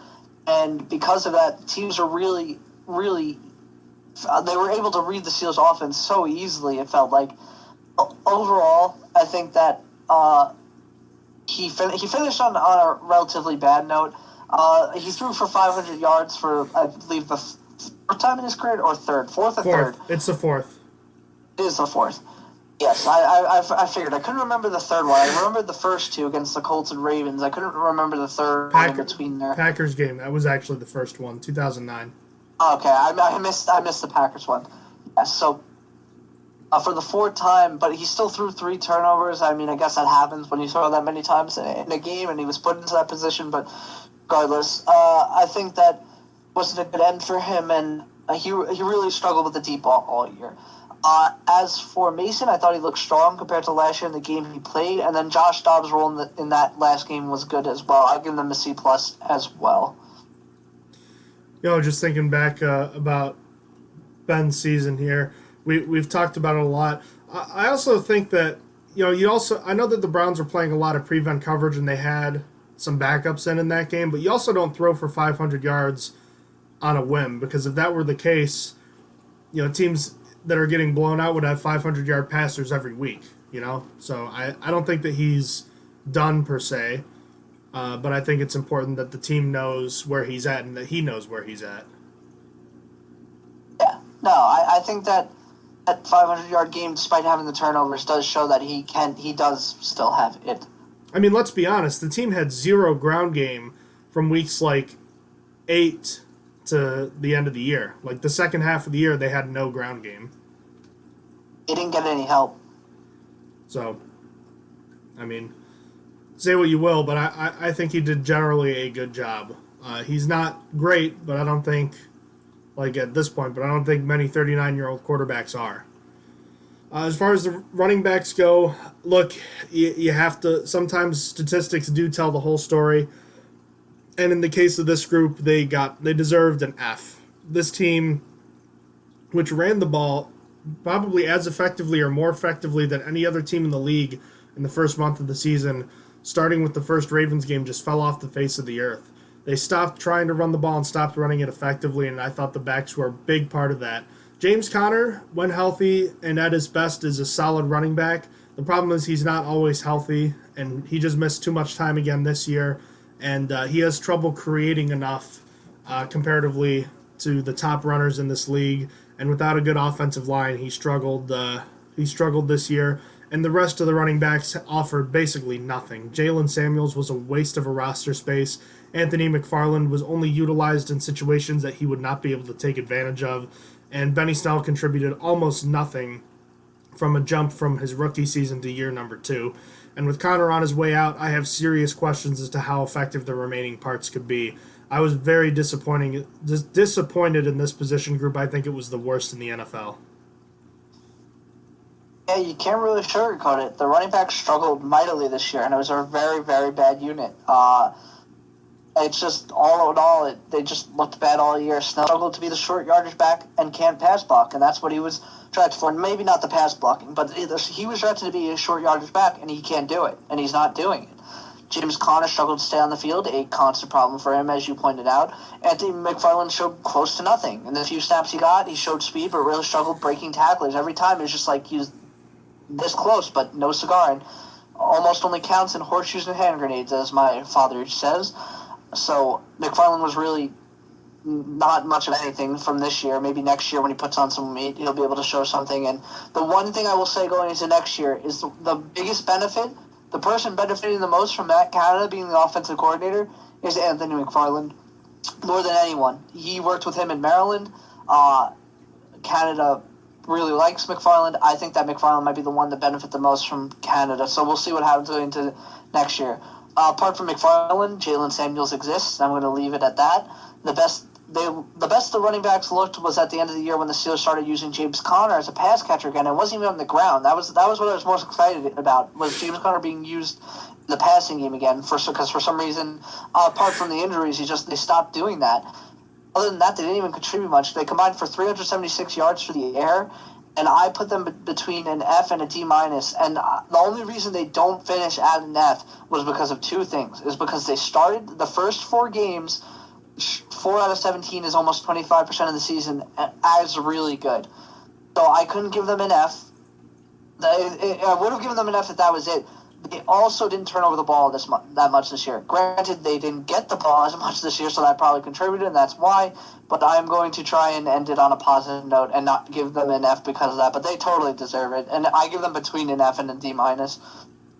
and because of that, teams are really they were able to read the Steelers' offense so easily. It felt like. Overall, I think that he finished on a relatively bad note. He threw for 500 yards for, I believe, the fourth time in his career, or third? Fourth or third? It's the fourth. It is the fourth. Yes, I figured. I couldn't remember the third one. I remembered the first two against the Colts and Ravens. I couldn't remember the third one in between there. Packers game. That was actually the first one, 2009. Okay, I missed the Packers one. Yes, so for the fourth time, but he still threw 3 turnovers. I mean, I guess that happens when you throw that many times in a game, and he was put into that position. But regardless, I think that wasn't a good end for him, and he really struggled with the deep ball all year. As for Mason, I thought he looked strong compared to last year in the game he played, and then Josh Dobbs' role in that last game was good as well. I'll give them a C+ as well. Just thinking back about Ben's season here, we've talked about it a lot. I also think that I know that the Browns were playing a lot of prevent coverage and they had some backups in that game, but you also don't throw for 500 yards on a whim, because if that were the case, teams that are getting blown out would have 500-yard passers every week. So I don't think that he's done per se. But I think it's important that the team knows where he's at and that he knows where he's at. Yeah, no, I think that 500-yard game, despite having the turnovers, does show that he does still have it. I mean, let's be honest. The team had 0 ground game from weeks 8 to the end of the year. The second half of the year, they had no ground game. He didn't get any help. So, I mean, say what you will, but I think he did generally a good job. He's not great, but I don't think, at this point, but I don't think many 39-year-old quarterbacks are. As far as the running backs go, look, you have to, sometimes statistics do tell the whole story. And in the case of this group, they deserved an F. This team, which ran the ball probably as effectively or more effectively than any other team in the league in the first month of the season, starting with the first Ravens game, just fell off the face of the earth. They stopped trying to run the ball and stopped running it effectively, and I thought the backs were a big part of that. James Conner, when healthy and at his best, is a solid running back. The problem is he's not always healthy, and he just missed too much time again this year, and he has trouble creating enough comparatively to the top runners in this league, and without a good offensive line, he struggled this year. And the rest of the running backs offered basically nothing. Jalen Samuels was a waste of a roster space. Anthony McFarland was only utilized in situations that he would not be able to take advantage of. And Benny Snell contributed almost nothing from a jump from his rookie season to year number 2. And with Connor on his way out, I have serious questions as to how effective the remaining parts could be. I was very disappointed in this position group. I think it was the worst in the NFL. Yeah, you can't really sugarcoat it. The running backs struggled mightily this year, and it was a very, very bad unit. It's just, all in all, they just looked bad all year. Snell struggled to be the short yardage back and can't pass block, and that's what he was drafted for. Maybe not the pass blocking, but he was drafted to be a short yardage back, and he can't do it, and he's not doing it. James Conner struggled to stay on the field, a constant problem for him, as you pointed out. Anthony McFarland showed close to nothing. In the few snaps he got, he showed speed, but really struggled breaking tacklers. Every time it was just he was this close, but no cigar, and almost only counts in horseshoes and hand grenades, as my father says. So McFarland was really not much of anything from this year. Maybe next year when he puts on some weight, he'll be able to show something. And the one thing I will say going into next year is the biggest benefit, the person benefiting the most from Matt Canada being the offensive coordinator, is Anthony McFarland. More than anyone. He worked with him in Maryland. Canada really likes McFarland. I think that McFarland might be the one to benefit the most from Canada. So we'll see what happens going into next year. Apart from McFarland, Jalen Samuels exists. I'm going to leave it at that. The the best the running backs looked was at the end of the year when the Steelers started using James Conner as a pass catcher again. It wasn't even on the ground. That was what I was most excited about, was James Conner being used in the passing game again. Because for some reason, apart from the injuries, they stopped doing that. Other than that, they didn't even contribute much. They combined for 376 yards for the air, and I put them between an F and a D minus. And the only reason they don't finish at an F was because of two things. Is because they started the first 4 games. 4 out of 17 is almost 25% of the season, as really good. So I couldn't give them an F. I would have given them an F if that was it. They also didn't turn over the ball that much this year. Granted, they didn't get the ball as much this year, so that probably contributed, and that's why. But I'm going to try and end it on a positive note and not give them an F because of that. But they totally deserve it, and I give them between an F and a D minus.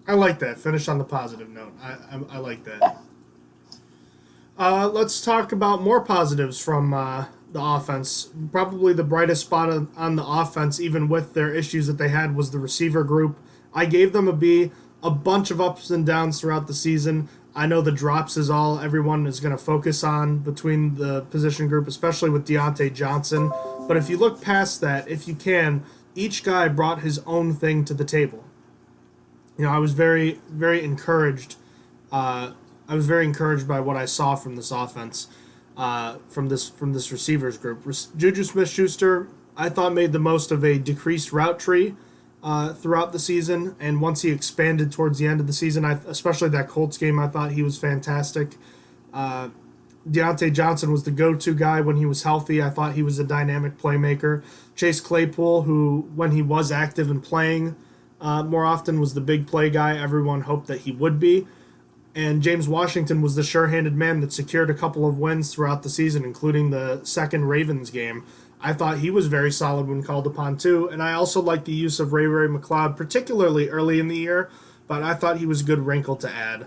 I like that. Finish on the positive note. I like that. Yeah. Let's talk about more positives from the offense. Probably the brightest spot on the offense, even with their issues that they had, was the receiver group. I gave them a B. A bunch of ups and downs throughout the season. I know the drops is all everyone is going to focus on between the position group, especially with Deontay Johnson. But if you look past that, if you can, each guy brought his own thing to the table. I was very, very encouraged. I was very encouraged by what I saw from this offense, from this receivers group. Juju Smith-Schuster, I thought, made the most of a decreased route tree throughout the season, and once he expanded towards the end of the season, especially that Colts game, I thought he was fantastic. Deontay Johnson was the go-to guy when he was healthy. I thought he was a dynamic playmaker. Chase Claypool, who, when he was active and playing more often, was the big play guy everyone hoped that he would be. And James Washington was the sure-handed man that secured a couple of wins throughout the season, including the second Ravens game. I thought he was very solid when called upon, too. And I also liked the use of Ray McLeod, particularly early in the year, but I thought he was a good wrinkle to add.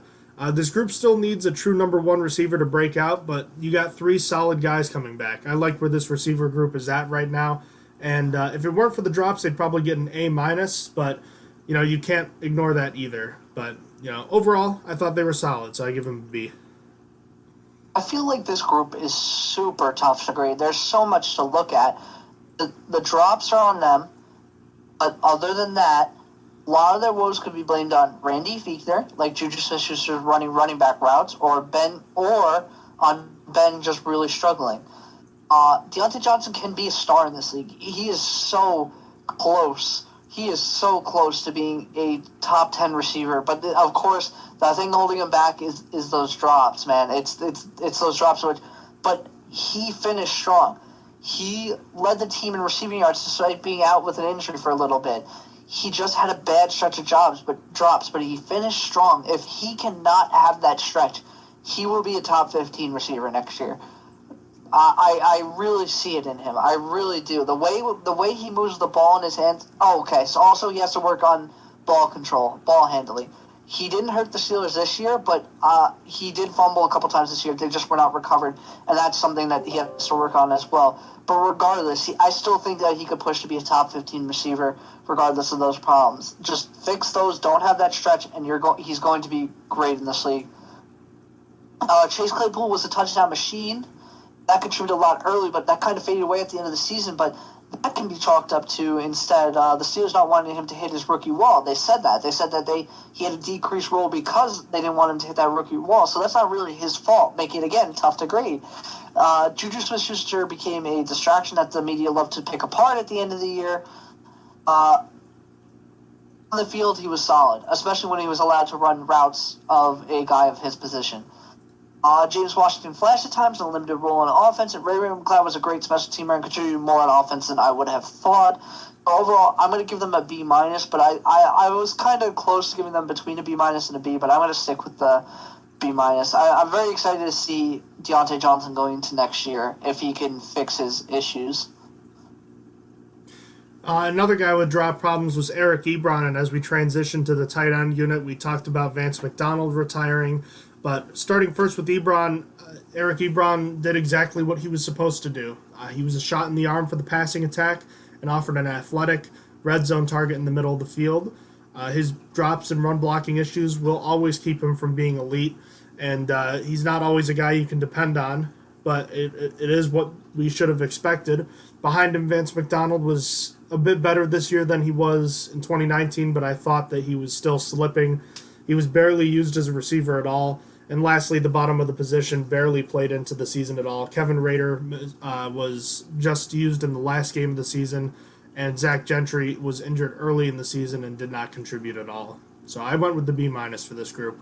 This group still needs a true number 1 receiver to break out, but you got 3 solid guys coming back. I like where this receiver group is at right now. And if it weren't for the drops, they'd probably get an A-, but, you can't ignore that either. But, overall, I thought they were solid, so I give them a B. I feel like this group is super tough to grade. There's so much to look at. The drops are on them, but other than that, a lot of their woes could be blamed on Randy Fichtner, like Juju Smith-Schuster running back routes, or on Ben just really struggling. Deontay Johnson can be a star in this league. He is so close. He is so close to being a top 10 receiver, but of course, the thing holding him back is those drops, man. It's those drops. But he finished strong. He led the team in receiving yards despite being out with an injury for a little bit. He just had a bad stretch of drops, but he finished strong. If he cannot have that stretch, he will be a top 15 receiver next year. I really see it in him. I really do. The way he moves the ball in his hands. Oh, okay. So also he has to work on ball control, ball handling. He didn't hurt the Steelers this year, but he did fumble a couple times this year. They just were not recovered, and that's something that he has to work on as well. But regardless, I still think that he could push to be a top 15 receiver regardless of those problems. Just fix those, don't have that stretch, and he's going to be great in this league. Chase Claypool was a touchdown machine. That contributed a lot early, but that kind of faded away at the end of the season. But that can be chalked up to instead the Steelers not wanting him to hit his rookie wall. They said that. They said that he had a decreased role because they didn't want him to hit that rookie wall. So that's not really his fault, making it, again, tough to grade. Juju Smith-Schuster became a distraction that the media loved to pick apart at the end of the year. On the field, he was solid, especially when he was allowed to run routes of a guy of his position. James Washington flashed at times in a limited role on offense, and Ray McLeod was a great special teamer and contributed more on offense than I would have thought. So overall, I'm going to give them a B-, but I was kind of close to giving them between a B- and a B, but I'm going to stick with the B-. I'm very excited to see Deontay Johnson going into next year if he can fix his issues. Another guy with drop problems was Eric Ebron, and as we transitioned to the tight end unit, we talked about Vance McDonald retiring. But starting first with Ebron, Eric Ebron did exactly what he was supposed to do. He was a shot in the arm for the passing attack and offered an athletic red zone target in the middle of the field. His drops and run blocking issues will always keep him from being elite, and he's not always a guy you can depend on. but it is what we should have expected. Behind him, Vance McDonald was a bit better this year than he was in 2019, but I thought that he was still slipping. He was barely used as a receiver at all. And lastly, the bottom of the position barely played into the season at all. Kevin Rader was just used in the last game of the season, and Zach Gentry was injured early in the season and did not contribute at all. So I went with the B- for this group.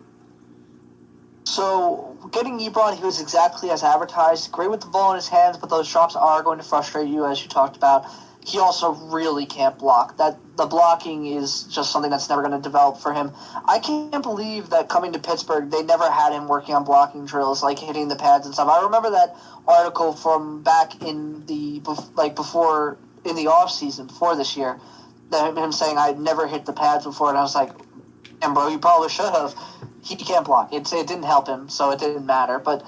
So, getting Ebron, he was exactly as advertised. Great with the ball in his hands, but those drops are going to frustrate you, as you talked about. He also really can't block. The blocking is just something that's never going to develop for him. I can't believe that coming to Pittsburgh, they never had him working on blocking drills, like hitting the pads and stuff. I remember that article from back in before in the off season before this year, that him saying I'd never hit the pads before, and I was like, "And bro, you probably should have." He can't block. It didn't help him, so it didn't matter. But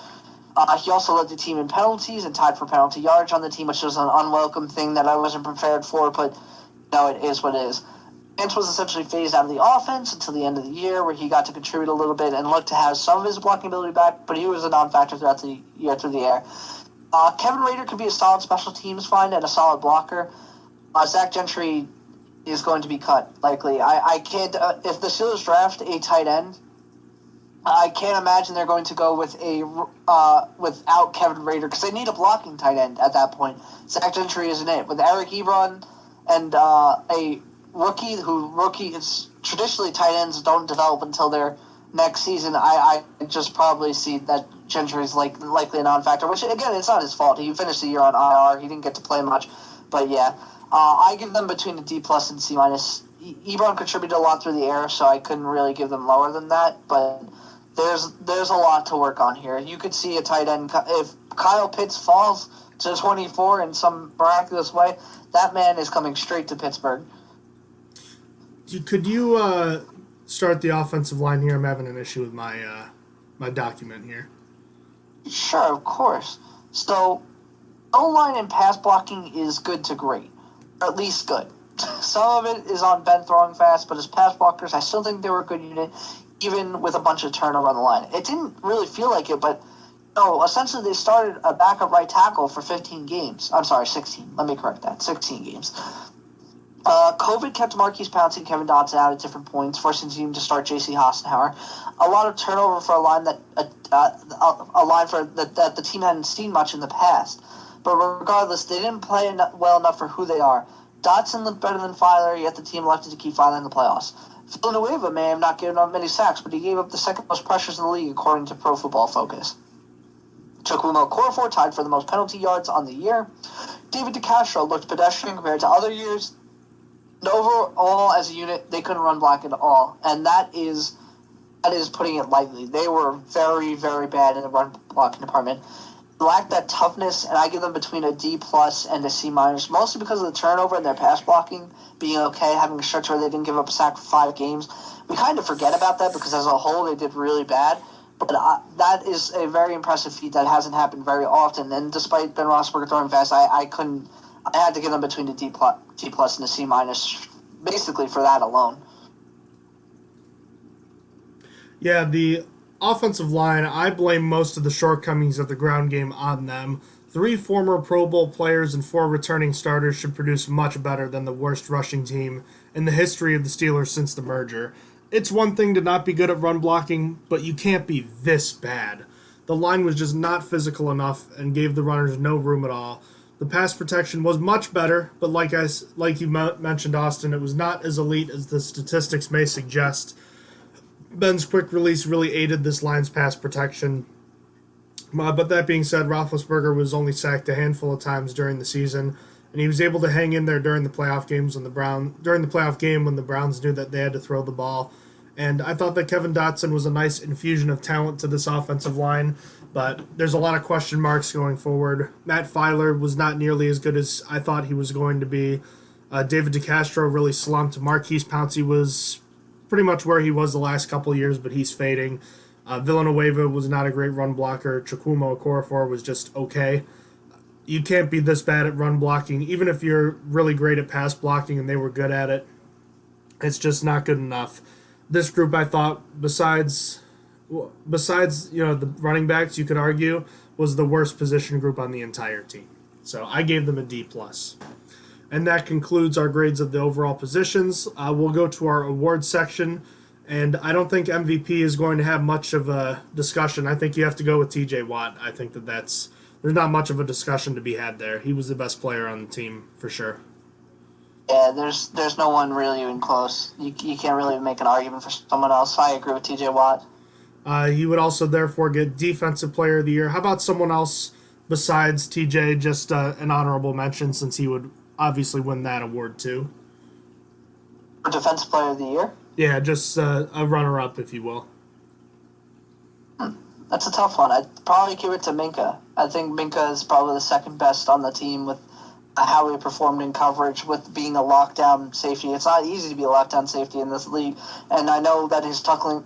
he also led the team in penalties and tied for penalty yardage on the team, which was an unwelcome thing that I wasn't prepared for, but no, it is what it is. Vance was essentially phased out of the offense until the end of the year, where he got to contribute a little bit and looked to have some of his blocking ability back, but he was a non-factor throughout the year through the air. Kevin Rader could be a solid special teams find and a solid blocker. Zach Gentry is going to be cut, likely. I can't, if the Steelers draft a tight end, I can't imagine they're going to go with without Kevin Rader, because they need a blocking tight end at that point. Zach Gentry isn't it. With Eric Ebron and a rookie is traditionally tight ends don't develop until their next season. I just probably see that Gentry is likely a non-factor, which again, it's not his fault. He finished the year on IR. He didn't get to play much, but yeah, I give them between a D+ and C-. Ebron contributed a lot through the air, so I couldn't really give them lower than that, but there's a lot to work on here. You could see a tight end, if Kyle Pitts falls to 24 in some miraculous way, that man is coming straight to Pittsburgh. Could you start the offensive line here? I'm having an issue with my my document here. Sure, of course. So, O-line and pass blocking is good to great, or at least good. Some of it is on Ben throwing fast, but as pass blockers, I still think they were a good unit, even with a bunch of turnover on the line. It didn't really feel like it, but no, essentially they started a backup right tackle for 15 games. I'm sorry, 16. Let me correct that. 16 games. COVID kept Marquise Pouncey and Kevin Dodson out at different points, forcing the team to start J.C. Hassenauer. A lot of turnover for a line that the team hadn't seen much in the past. But regardless, they didn't play well enough for who they are. Dodson looked better than Filer, yet the team elected to keep Filer in the playoffs. Villanueva may have not given up many sacks, but he gave up the second most pressures in the league, according to Pro Football Focus. Chukwuma Okorafor tied for the most penalty yards on the year. David DeCastro looked pedestrian compared to other years. And overall, as a unit, they couldn't run block at all, and that is putting it lightly. They were very, very bad in the run blocking department. They lacked that toughness, and I give them between a D+ and a C-, mostly because of the turnover and their pass blocking being okay, having a stretch where they didn't give up a sack for 5 games. We kind of forget about that because as a whole they did really bad, but that is a very impressive feat that hasn't happened very often, and despite Ben Roethlisberger throwing fast, I had to give them between a D+ and a C-, basically for that alone. Yeah, the offensive line, I blame most of the shortcomings of the ground game on them. 3 former Pro Bowl players and 4 returning starters should produce much better than the worst rushing team in the history of the Steelers since the merger. It's one thing to not be good at run blocking, but you can't be this bad. The line was just not physical enough and gave the runners no room at all. The pass protection was much better, but like you mentioned, Austin, it was not as elite as the statistics may suggest. Ben's quick release really aided this line's pass protection. But that being said, Roethlisberger was only sacked a handful of times during the season, and he was able to hang in there during the playoff games when the Browns knew that they had to throw the ball. And I thought that Kevin Dotson was a nice infusion of talent to this offensive line, but there's a lot of question marks going forward. Matt Filer was not nearly as good as I thought he was going to be. David DeCastro really slumped. Marquise Pouncey was pretty much where he was the last couple of years, but he's fading. Villanueva was not a great run blocker. Chukwuma Okorafor was just okay. You can't be this bad at run blocking, even if you're really great at pass blocking and they were good at it. It's just not good enough. This group, I thought, besides the running backs, you could argue, was the worst position group on the entire team. So I gave them a D+. And that concludes our grades of the overall positions. We'll go to our awards section, and I don't think MVP is going to have much of a discussion. I think you have to go with TJ Watt. I think there's not much of a discussion to be had there. He was the best player on the team for sure. Yeah, there's no one really even close. You can't really make an argument for someone else. I agree with TJ Watt. He would also therefore get Defensive Player of the Year. How about someone else besides TJ, just an honorable mention, since he would obviously win that award too? For Defensive Player of the Year? Yeah, just a runner-up, if you will. That's a tough one. I'd probably give it to Minka. I think Minka is probably the second best on the team with how he performed in coverage, with being a lockdown safety. It's not easy to be a lockdown safety in this league, and I know that his tackling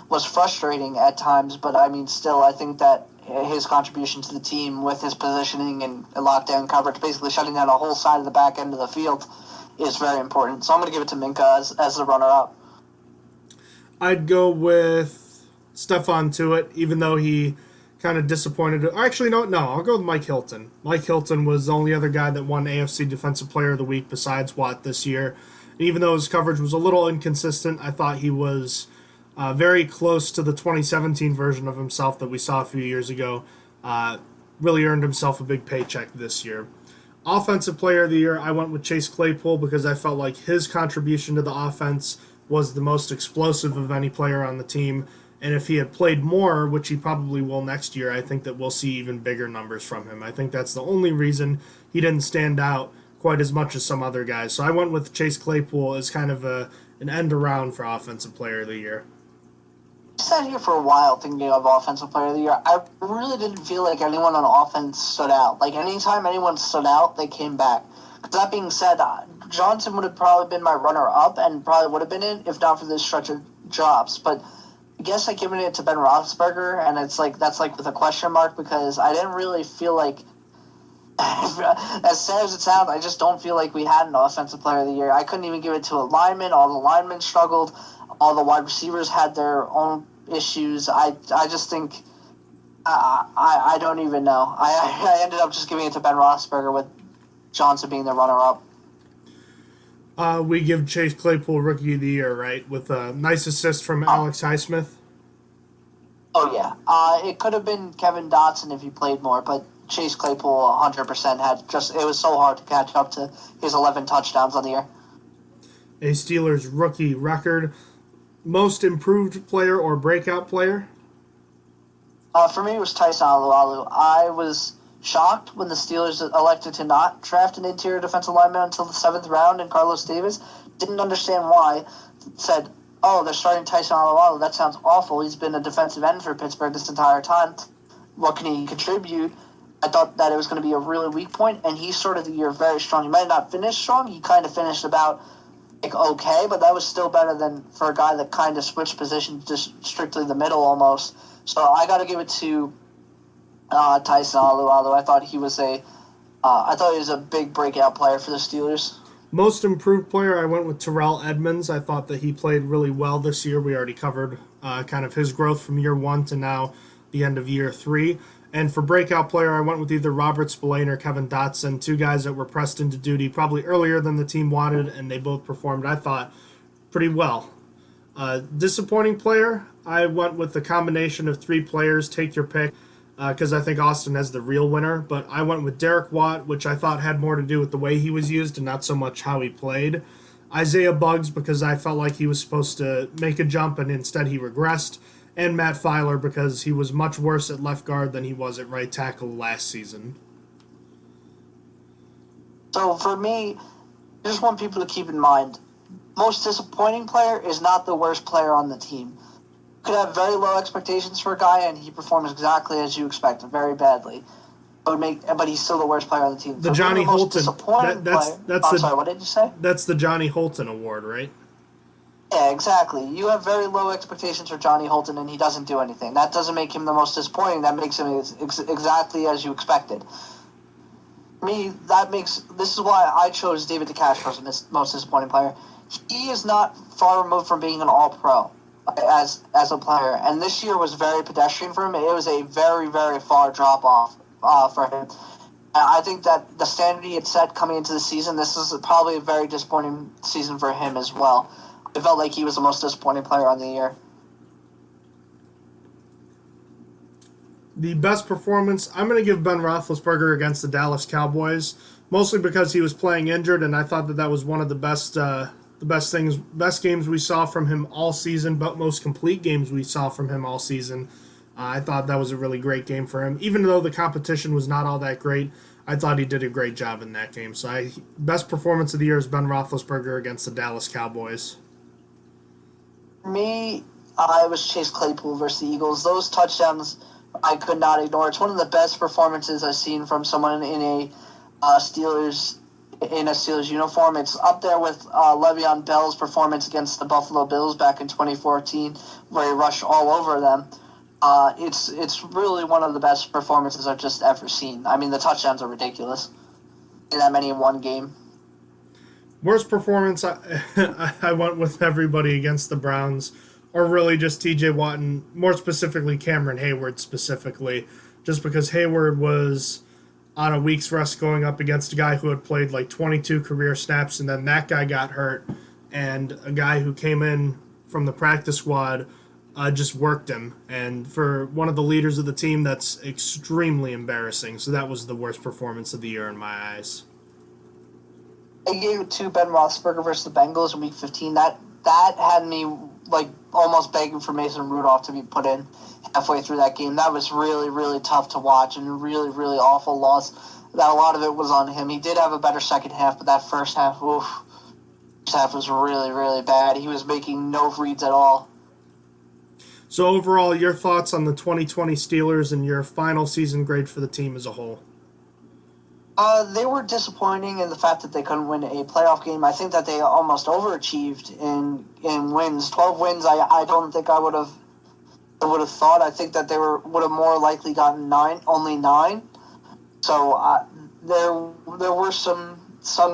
was frustrating at times, but I mean, still, I think that his contribution to the team with his positioning and lockdown coverage, basically shutting down a whole side of the back end of the field, is very important. So I'm going to give it to Minka as the runner-up. I'd go with Stephon Tuitt, even though he kind of disappointed. Or actually, no, I'll go with Mike Hilton. Mike Hilton was the only other guy that won AFC Defensive Player of the Week besides Watt this year. And even though his coverage was a little inconsistent, I thought he was very close to the 2017 version of himself that we saw a few years ago. Really earned himself a big paycheck this year. Offensive Player of the Year, I went with Chase Claypool because I felt like his contribution to the offense was the most explosive of any player on the team. And if he had played more, which he probably will next year, I think that we'll see even bigger numbers from him. I think that's the only reason he didn't stand out quite as much as some other guys. So I went with Chase Claypool as kind of an end around for Offensive Player of the Year. I sat here for a while thinking of Offensive Player of the Year. I really didn't feel like anyone on offense stood out. Like, anytime anyone stood out, they came back. That being said, Johnson would have probably been my runner-up and probably would have been it if not for this stretch of drops. But I guess I'm giving it to Ben Roethlisberger, and that's like with a question mark, because I didn't really feel like, as sad as it sounds, I just don't feel like we had an Offensive Player of the Year. I couldn't even give it to a lineman. All the linemen struggled. All the wide receivers had their own issues. I just think I don't even know. I ended up just giving it to Ben Roethlisberger with Johnson being the runner-up. We give Chase Claypool Rookie of the Year, right? With a nice assist from Alex Highsmith. Oh, yeah. It could have been Kevin Dotson if he played more, but Chase Claypool 100% it was so hard to catch up to his 11 touchdowns on the year. A Steelers rookie record. Most improved player or breakout player? For me, it was Tyson Alualu. I was shocked when the Steelers elected to not draft an interior defensive lineman until the 7th round in Carlos Davis. Didn't understand why. Said, oh, they're starting Tyson Alualu. That sounds awful. He's been a defensive end for Pittsburgh this entire time. What can he contribute? I thought that it was going to be a really weak point, and he started the year very strong. He might not finish strong. He kind of finished about okay, but that was still better than for a guy that kind of switched positions just strictly the middle almost. So I got to give it to Tyson Alualu. I thought he was a big breakout player for the Steelers. Most improved player, I went with Terrell Edmonds. I thought that he played really well this year. We already covered kind of his growth from year 1 to now the end of year 3. And for breakout player, I went with either Robert Spillane or Kevin Dotson, two guys that were pressed into duty probably earlier than the team wanted, and they both performed, I thought, pretty well. Disappointing player, I went with the combination of 3 players. Take your pick, because I think Austin has the real winner. But I went with Derek Watt, which I thought had more to do with the way he was used and not so much how he played. Isaiah Buggs, because I felt like he was supposed to make a jump and instead he regressed. And Matt Filer, because he was much worse at left guard than he was at right tackle last season. So for me, I just want people to keep in mind, most disappointing player is not the worst player on the team. You could have very low expectations for a guy, and he performs exactly as you expect, very badly. But he's still the worst player on the team. The Johnny Holton. Sorry, what did you say? That's the Johnny Holton Award, right? Yeah, exactly. You have very low expectations for Johnny Holton, and he doesn't do anything. That doesn't make him the most disappointing. That makes him exactly as you expected. For me, this is why I chose David DeCastro as the most disappointing player. He is not far removed from being an all-pro. as a player. And this year was very pedestrian for him. It was a very, very far drop off for him. I think that the standard he had set coming into the season, this is probably a very disappointing season for him as well. I felt like he was the most disappointing player on the year. The best performance, I'm going to give Ben Roethlisberger against the Dallas Cowboys, mostly because he was playing injured, and I thought that was one of the best games we saw from him all season, but most complete games we saw from him all season. I thought that was a really great game for him. Even though the competition was not all that great, I thought he did a great job in that game. So best performance of the year is Ben Roethlisberger against the Dallas Cowboys. For me, I was Chase Claypool versus the Eagles. Those touchdowns I could not ignore. It's one of the best performances I've seen from someone in a Steelers uniform. It's up there with Le'Veon Bell's performance against the Buffalo Bills back in 2014, where he rushed all over them. It's really one of the best performances I've just ever seen. I mean, the touchdowns are ridiculous. That many in one game. Worst performance, I went with everybody against the Browns, or really just T.J. Watt, and more specifically Cameron Hayward specifically, just because Hayward was on a week's rest going up against a guy who had played like 22 career snaps, and then that guy got hurt, and a guy who came in from the practice squad just worked him. And for one of the leaders of the team, that's extremely embarrassing. So that was the worst performance of the year in my eyes. I gave it to Ben Roethlisberger versus the Bengals in Week 15. That had me like almost begging for Mason Rudolph to be put in halfway through that game. That was really, really tough to watch and a really, really awful loss. That a lot of it was on him. He did have a better second half, but that first half, first half was really, really bad. He was making no reads at all. So overall, your thoughts on the 2020 Steelers and your final season grade for the team as a whole? They were disappointing in the fact that they couldn't win a playoff game. I think that they almost overachieved in wins. 12 wins, I don't think I would have thought. I think that they would have more likely gotten only 9. So there were some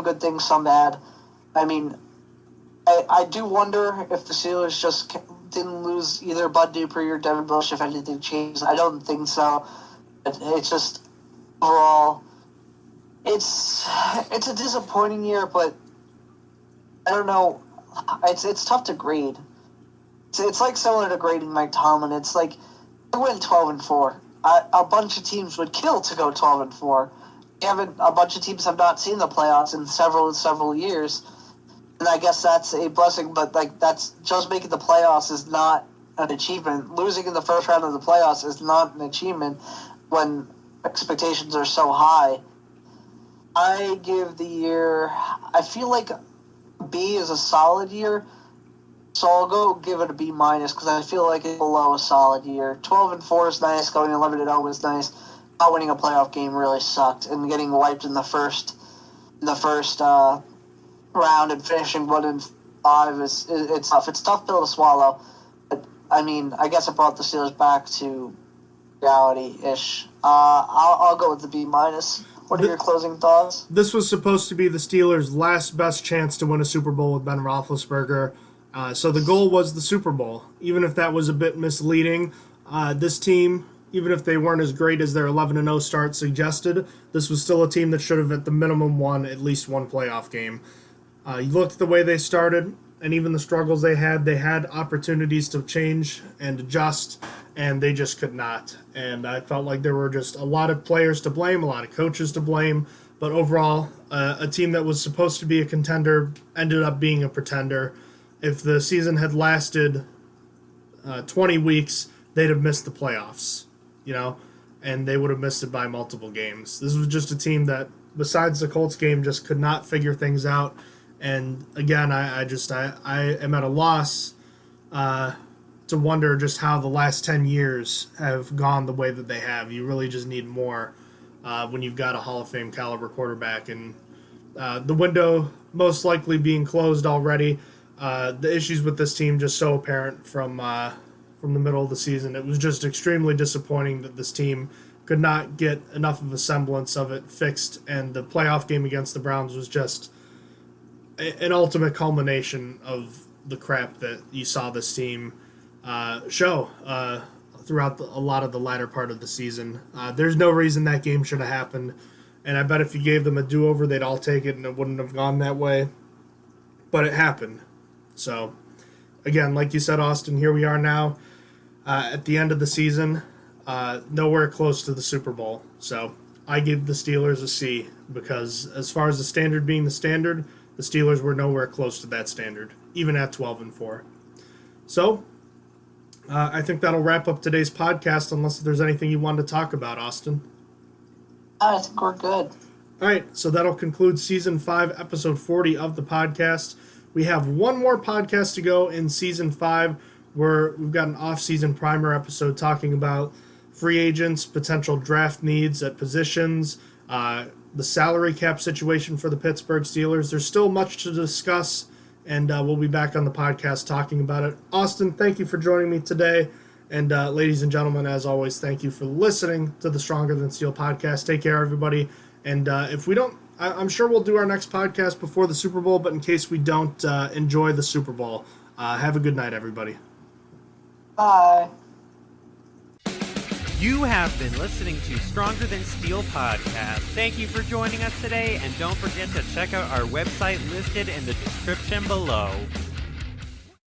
good things, some bad. I mean, I do wonder if the Steelers just didn't lose either Bud Dupree or Devin Bush, if anything changed. I don't think so. It's just overall, it's a disappointing year, but I don't know. It's tough to grade. It's like similar to grading Mike Tomlin. It's like they went 12-4. A bunch of teams would kill to go 12-4. A bunch of teams have not seen the playoffs in several years. And I guess that's a blessing, but that's just making the playoffs is not an achievement. Losing in the first round of the playoffs is not an achievement when expectations are so high. I give the year, I feel like B is a solid year, so I'll go give it a B- because I feel like it's below a solid year. 12-4 is nice, going 11-0 is nice. Not winning a playoff game really sucked, and getting wiped in the first round and finishing 1-5 it's tough. It's a tough pill to swallow. But I mean, I guess it brought the Steelers back to reality-ish. I'll go with the B-. What are your closing thoughts? This was supposed to be the Steelers' last best chance to win a Super Bowl with Ben Roethlisberger. So the goal was the Super Bowl. Even if that was a bit misleading, this team, even if they weren't as great as their 11-0 start suggested, this was still a team that should have at the minimum won at least one playoff game. You looked at the way they started, and even the struggles they had opportunities to change and adjust, and they just could not. And I felt like there were just a lot of players to blame, a lot of coaches to blame, but overall, a team that was supposed to be a contender ended up being a pretender. If the season had lasted 20 weeks, they'd have missed the playoffs, and they would have missed it by multiple games. This was just a team that, besides the Colts game, just could not figure things out. And again, I am at a loss to wonder just how the last 10 years have gone the way that they have. You really just need more when you've got a Hall of Fame caliber quarterback. And the window most likely being closed already. The issues with this team just so apparent from the middle of the season. It was just extremely disappointing that this team could not get enough of a semblance of it fixed. And the playoff game against the Browns was just an ultimate culmination of the crap that you saw this team show throughout a lot of the latter part of the season. There's no reason that game should have happened, and I bet if you gave them a do-over, they'd all take it, and it wouldn't have gone that way. But it happened. So, again, like you said, Austin, here we are now at the end of the season, nowhere close to the Super Bowl. So I give the Steelers a C because as far as the standard being the standard, the Steelers were nowhere close to that standard, even at 12-4. So I think that'll wrap up today's podcast unless there's anything you wanted to talk about, Austin. I think we're good. All right, so that'll conclude Season 5, Episode 40 of the podcast. We have one more podcast to go in Season 5 where we've got an off-season primer episode talking about free agents, potential draft needs at positions, the salary cap situation for the Pittsburgh Steelers. There's still much to discuss, and we'll be back on the podcast talking about it. Austin, thank you for joining me today. And ladies and gentlemen, as always, thank you for listening to the Stronger Than Steel podcast. Take care, everybody. And if we don't, I'm sure we'll do our next podcast before the Super Bowl, but in case we don't, enjoy the Super Bowl. Have a good night, everybody. Bye. You have been listening to Stronger Than Steel podcast. Thank you for joining us today, and don't forget to check out our website listed in the description below.